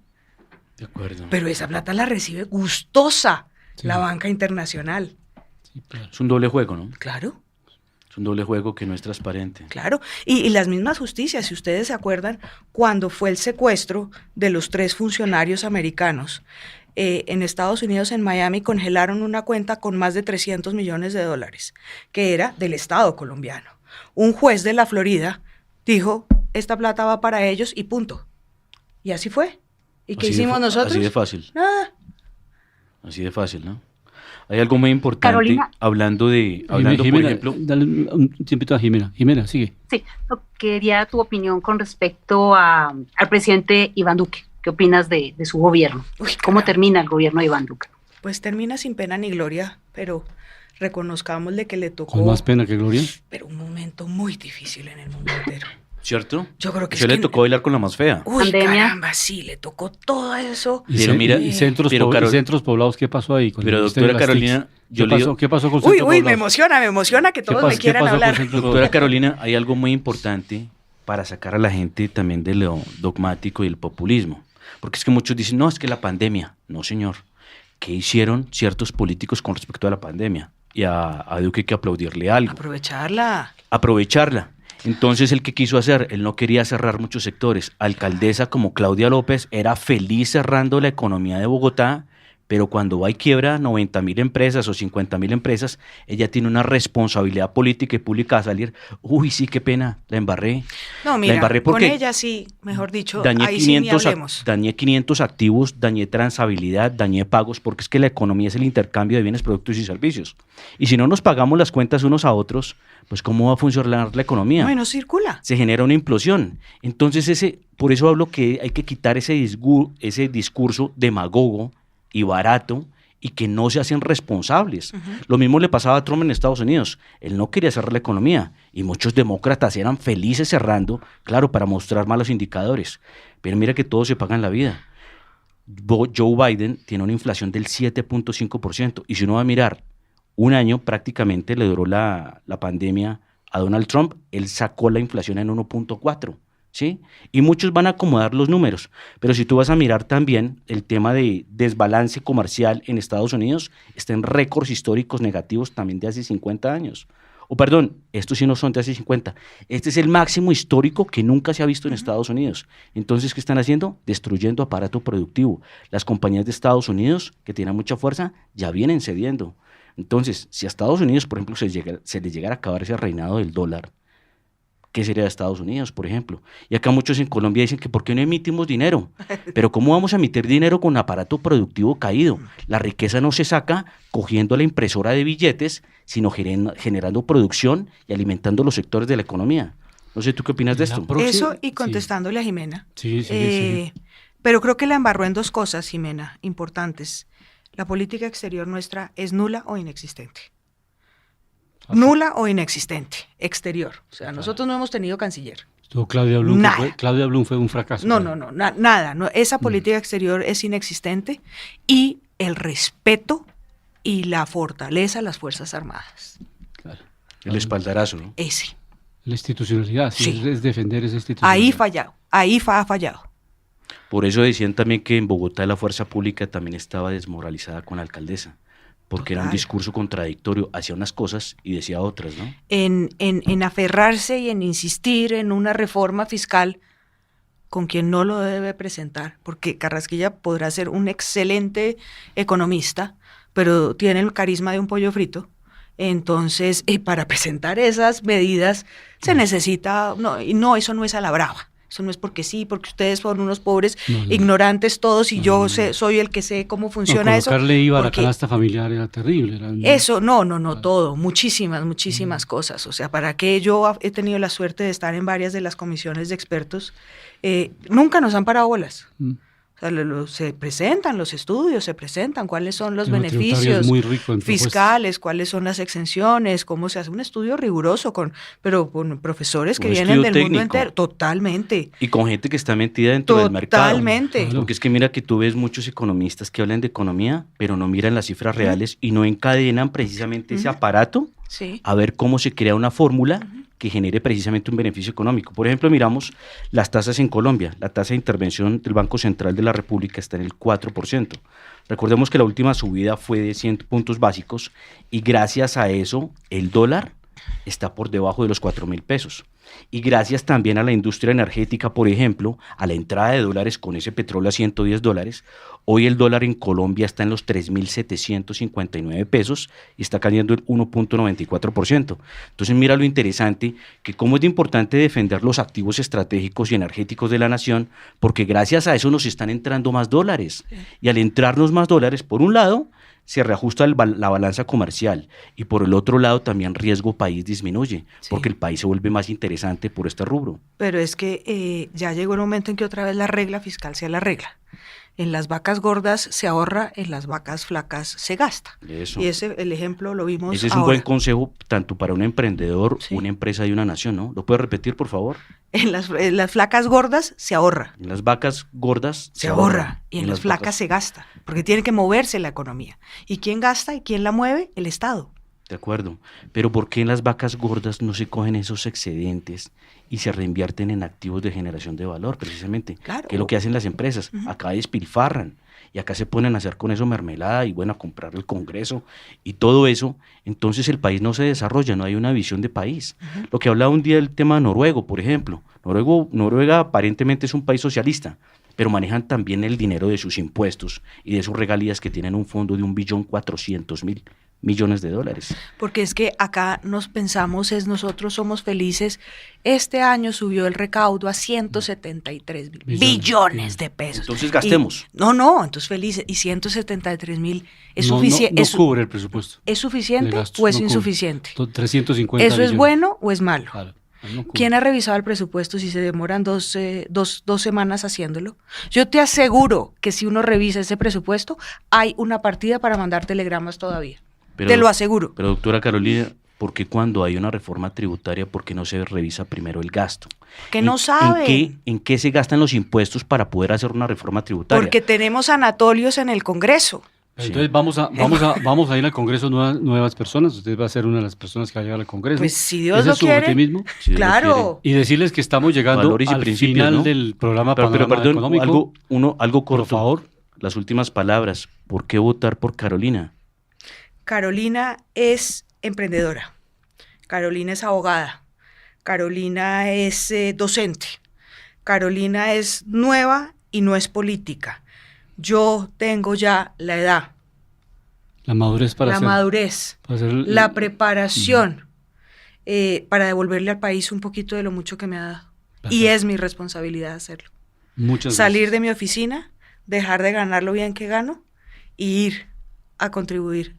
Speaker 4: De acuerdo.
Speaker 5: Pero esa plata la recibe gustosa
Speaker 3: Sí.
Speaker 5: la banca internacional.
Speaker 3: Sí, claro.
Speaker 4: Es un doble juego, ¿no?
Speaker 5: Claro.
Speaker 4: Es un doble juego que no es transparente.
Speaker 5: Claro, y las mismas justicias, si ustedes se acuerdan, cuando fue el secuestro de los 3 funcionarios americanos en Estados Unidos, en Miami, congelaron una cuenta con más de $300 millones, que era del Estado colombiano. Un juez de la Florida dijo, esta plata va para ellos y punto. Y así fue. ¿Y qué hicimos nosotros?
Speaker 4: Así de fácil.
Speaker 5: Nada.
Speaker 4: Así de fácil, ¿no? Hay algo muy importante,
Speaker 6: Carolina.
Speaker 4: hablando,
Speaker 3: Jimena,
Speaker 4: por ejemplo...
Speaker 3: Dale un tiempito a Jimena. Jimena, sigue.
Speaker 6: Sí, quería tu opinión con respecto al presidente Iván Duque. ¿Qué opinas de su gobierno?
Speaker 5: Uy,
Speaker 6: ¿Cómo
Speaker 5: caramba.
Speaker 6: termina el gobierno de Iván Duque?
Speaker 5: Pues termina sin pena ni gloria, pero reconozcámosle que le tocó,
Speaker 3: Con más pena que gloria.
Speaker 5: pero un momento muy difícil en el mundo entero.
Speaker 4: ¿Cierto?
Speaker 5: Yo creo que
Speaker 4: Se
Speaker 5: es
Speaker 4: le
Speaker 5: que-
Speaker 4: tocó bailar con la más fea.
Speaker 5: Uy,
Speaker 6: Pandemia.
Speaker 5: caramba, sí, le tocó todo eso.
Speaker 3: Y,
Speaker 4: Pero mira,
Speaker 3: y centros,
Speaker 4: pero
Speaker 3: y centros poblados, ¿qué pasó ahí? Con
Speaker 4: Pero,
Speaker 3: el Ministerio
Speaker 4: doctora
Speaker 3: de las TICs?
Speaker 4: Carolina, yo
Speaker 3: ¿Qué
Speaker 4: le
Speaker 3: pasó,
Speaker 4: digo-
Speaker 3: ¿Qué pasó con
Speaker 5: Uy,
Speaker 3: centros
Speaker 5: uy, me
Speaker 3: poblados?
Speaker 5: emociona que todos me quieran
Speaker 3: pasó con
Speaker 5: hablar.
Speaker 3: centros
Speaker 4: Doctora
Speaker 3: poblados?
Speaker 4: Carolina, hay algo muy importante para sacar a la gente también de lo dogmático y el populismo. Porque es que muchos dicen, no, es que la pandemia. No, señor. ¿Qué hicieron ciertos políticos con respecto a la pandemia? Y a Duque hay que aplaudirle algo.
Speaker 5: Aprovecharla.
Speaker 4: Aprovecharla. Entonces, ¿el que quiso hacer? Él no quería cerrar muchos sectores. Alcaldesa como Claudia López era feliz cerrando la economía de Bogotá, pero cuando va y quiebra 90.000 empresas o 50.000 empresas, ella tiene una responsabilidad política y pública a salir, uy, sí, qué pena, la embarré.
Speaker 5: No,
Speaker 4: La
Speaker 5: mira,
Speaker 4: embarré
Speaker 5: con
Speaker 4: porque
Speaker 5: ella sí, mejor dicho,
Speaker 4: dañé
Speaker 5: ahí sí ni
Speaker 4: 500,
Speaker 5: hablemos.
Speaker 4: dañé 500 activos, dañé transabilidad, dañé pagos, porque es que la economía es el intercambio de bienes, productos y servicios. Y si no nos pagamos las cuentas unos a otros, pues ¿cómo va a funcionar la economía?
Speaker 5: No, y no circula.
Speaker 4: Se genera una implosión. Entonces, por eso hablo que hay que quitar ese discurso demagogo y barato y que no se hacen responsables. Lo mismo le pasaba a Trump en Estados Unidos. Él no quería cerrar la economía y muchos demócratas eran felices cerrando, claro, para mostrar malos indicadores. Pero mira que todo se paga en la vida. Joe Biden tiene una inflación del 7.5% y si uno va a mirar, un año prácticamente le duró la pandemia a Donald Trump, él sacó la inflación en 1.4%. ¿Sí? Y muchos van a acomodar los números, pero si tú vas a mirar también el tema de desbalance comercial en Estados Unidos, está en récords históricos negativos también de hace 50 años. O perdón, estos sí no son de hace 50. Este es el máximo histórico que nunca se ha visto en Estados Unidos. Entonces, ¿qué están haciendo? Destruyendo aparato productivo. Las compañías de Estados Unidos, que tienen mucha fuerza, ya vienen cediendo. Entonces, si a Estados Unidos, por ejemplo, se les llegara a acabar ese reinado del dólar, ¿qué sería de Estados Unidos, por ejemplo? Y acá muchos en Colombia dicen que ¿por qué no emitimos dinero? Pero ¿cómo vamos a emitir dinero con aparato productivo caído? La riqueza no se saca cogiendo la impresora de billetes, sino generando producción y alimentando los sectores de la economía. No sé, ¿tú qué opinas de esto?
Speaker 5: Eso y contestándole a Jimena.
Speaker 3: Sí, sí, sí.
Speaker 5: Pero creo que la embarró en 2 cosas, Jimena, importantes. La política exterior nuestra es nula o inexistente. Nula o inexistente, exterior. O sea, nosotros no hemos tenido canciller.
Speaker 3: Estuvo Claudia Blum.
Speaker 5: Nada.
Speaker 3: Claudia Blum fue un fracaso.
Speaker 5: No, nada. No, esa política exterior es inexistente y el respeto y la fortaleza a las Fuerzas Armadas.
Speaker 3: Claro.
Speaker 4: El espaldarazo, ¿no?
Speaker 5: Ese.
Speaker 3: La institucionalidad, sí,
Speaker 5: Sí.
Speaker 3: es defender esa institucionalidad.
Speaker 5: Ahí ha fallado.
Speaker 4: Por eso decían también que en Bogotá la fuerza pública también estaba desmoralizada con la alcaldesa, porque era un
Speaker 5: Total.
Speaker 4: discurso contradictorio, hacía unas cosas y decía otras, ¿no?
Speaker 5: En aferrarse y en insistir en una reforma fiscal con quien no lo debe presentar, porque Carrasquilla podrá ser un excelente economista, pero tiene el carisma de un pollo frito. Entonces, para presentar esas medidas se necesita, eso no es a la brava. Eso no es porque sí, porque ustedes son unos pobres ignorantes todos y yo soy el que sé cómo funciona eso.
Speaker 3: Colocarle IVA a la
Speaker 5: porque
Speaker 3: canasta familiar era terrible.
Speaker 5: eso, todo, muchísimas cosas. O sea, para que yo he tenido la suerte de estar en varias de las comisiones de expertos, nunca nos han parado bolas. O sea, se presentan los estudios, se presentan cuáles son los
Speaker 3: El tributario
Speaker 5: beneficios
Speaker 3: es muy rico en
Speaker 5: fiscales, cuáles son las exenciones, cómo se hace un estudio riguroso pero con profesores que
Speaker 4: Un
Speaker 5: vienen del
Speaker 4: estudio
Speaker 5: mundo
Speaker 4: técnico.
Speaker 5: entero. Totalmente.
Speaker 4: Y con gente que está metida dentro del mercado.
Speaker 5: Totalmente.
Speaker 3: Claro.
Speaker 4: Porque es que mira que tú ves muchos economistas que hablan de economía, pero no miran las cifras reales y no encadenan precisamente ese aparato
Speaker 5: Sí.
Speaker 4: a ver cómo se crea una fórmula que genere precisamente un beneficio económico. Por ejemplo, miramos las tasas en Colombia. La tasa de intervención del Banco Central de la República está en el 4%. Recordemos que la última subida fue de 100 puntos básicos y gracias a eso el dólar está por debajo de los 4.000 pesos. Y gracias también a la industria energética, por ejemplo, a la entrada de dólares con ese petróleo a $110, hoy el dólar en Colombia está en los 3.759 pesos y está cayendo el 1.94%. Entonces mira lo interesante, que cómo es de importante defender los activos estratégicos y energéticos de la nación, porque gracias a eso nos están entrando más dólares. Y al entrarnos más dólares, por un lado, se reajusta la balanza comercial y por el otro lado también riesgo país disminuye, porque el país se vuelve más interesante por este rubro.
Speaker 5: Pero es que ya llegó el momento en que otra vez la regla fiscal sea la regla. En las vacas gordas se ahorra, en las vacas flacas se gasta.
Speaker 4: Eso.
Speaker 5: Y el ejemplo lo vimos
Speaker 4: Ese es
Speaker 5: ahora.
Speaker 4: un buen consejo tanto para un emprendedor, una empresa y una nación, ¿no? ¿Lo puedes repetir, por favor?
Speaker 5: En las flacas gordas se ahorra.
Speaker 4: En las vacas gordas
Speaker 5: Se ahorra. Y en las flacas se gasta. Porque tiene que moverse la economía. ¿Y quién gasta y quién la mueve? El Estado.
Speaker 4: De acuerdo. Pero ¿por qué en las vacas gordas no se cogen esos excedentes y se reinvierten en activos de generación de valor, precisamente?
Speaker 5: Claro.
Speaker 4: Que es lo que hacen las empresas. Acá despilfarran y acá se ponen a hacer con eso mermelada y bueno, a comprar el Congreso y todo eso. Entonces el país no se desarrolla, no hay una visión de país. Lo que hablaba un día del tema noruego, por ejemplo. Noruega aparentemente es un país socialista, pero manejan también el dinero de sus impuestos y de sus regalías, que tienen un fondo de $1.400.000 millones de dólares.
Speaker 5: Porque es que acá nos pensamos, nosotros somos felices. Este año subió el recaudo a 173 billones de pesos.
Speaker 4: Entonces gastemos.
Speaker 5: Entonces felices. Y 173.000 es suficiente.
Speaker 3: No cubre el presupuesto.
Speaker 5: ¿Es suficiente o es insuficiente?
Speaker 3: 350
Speaker 5: ¿Eso
Speaker 3: billones.
Speaker 5: es bueno o es malo?
Speaker 3: Claro. No
Speaker 5: ¿Quién ha revisado el presupuesto si se demoran dos semanas haciéndolo? Yo te aseguro que si uno revisa ese presupuesto, hay una partida para mandar telegramas todavía. Te lo aseguro.
Speaker 4: Pero doctora Carolina, ¿por qué cuando hay una reforma tributaria, por qué no se revisa primero el gasto?
Speaker 5: Que no sabe.
Speaker 4: ¿En qué se gastan los impuestos para poder hacer una reforma tributaria?
Speaker 5: Porque tenemos sanatorios en el Congreso.
Speaker 3: Entonces vamos a ir al Congreso nuevas personas. Usted va a ser una de las personas que va a llegar al Congreso.
Speaker 5: Pues si Dios
Speaker 3: ¿Ese
Speaker 5: lo
Speaker 3: es su
Speaker 5: quiere.
Speaker 3: optimismo?
Speaker 4: Si Dios
Speaker 5: Claro.
Speaker 4: lo
Speaker 3: Y decirles que estamos llegando al final, ¿no?, del programa Panorama
Speaker 4: perdón,
Speaker 3: Económico.
Speaker 4: algo corto.
Speaker 3: Por favor.
Speaker 4: Las últimas palabras. ¿Por qué votar por Carolina?
Speaker 5: Carolina es emprendedora. Carolina es abogada. Carolina es docente. Carolina es nueva y no es política. Yo tengo ya la edad,
Speaker 3: La madurez para hacer
Speaker 5: la preparación para devolverle al país un poquito de lo mucho que me ha dado.
Speaker 3: Perfecto.
Speaker 5: Y es mi responsabilidad hacerlo.
Speaker 3: Muchas
Speaker 5: Salir
Speaker 3: gracias.
Speaker 5: de mi oficina, dejar de ganar lo bien que gano y ir a contribuir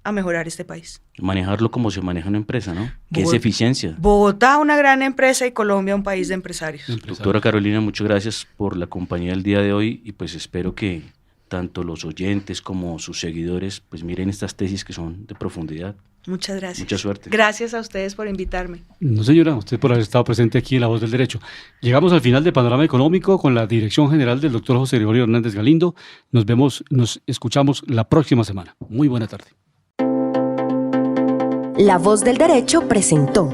Speaker 5: a mejorar este país.
Speaker 4: Manejarlo como se maneja una empresa, ¿no? Que es eficiencia.
Speaker 5: Bogotá, una gran empresa, y Colombia, un país de empresarios.
Speaker 4: Doctora Carolina, muchas gracias por la compañía del día de hoy y pues espero que tanto los oyentes como sus seguidores pues miren estas tesis que son de profundidad.
Speaker 5: Muchas gracias.
Speaker 4: Mucha suerte.
Speaker 5: Gracias a ustedes por invitarme.
Speaker 3: No, señora, usted por haber estado presente aquí en La Voz del Derecho. Llegamos al final de Panorama Económico con la dirección general del doctor José Gregorio Hernández Galindo. Nos escuchamos la próxima semana. Muy buena tarde.
Speaker 1: La Voz del Derecho presentó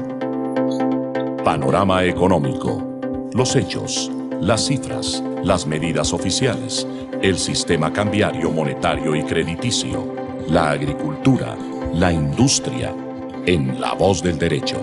Speaker 2: Panorama Económico. Los hechos, las cifras, las medidas oficiales, el sistema cambiario, monetario y crediticio, la agricultura, la industria, en La Voz del Derecho.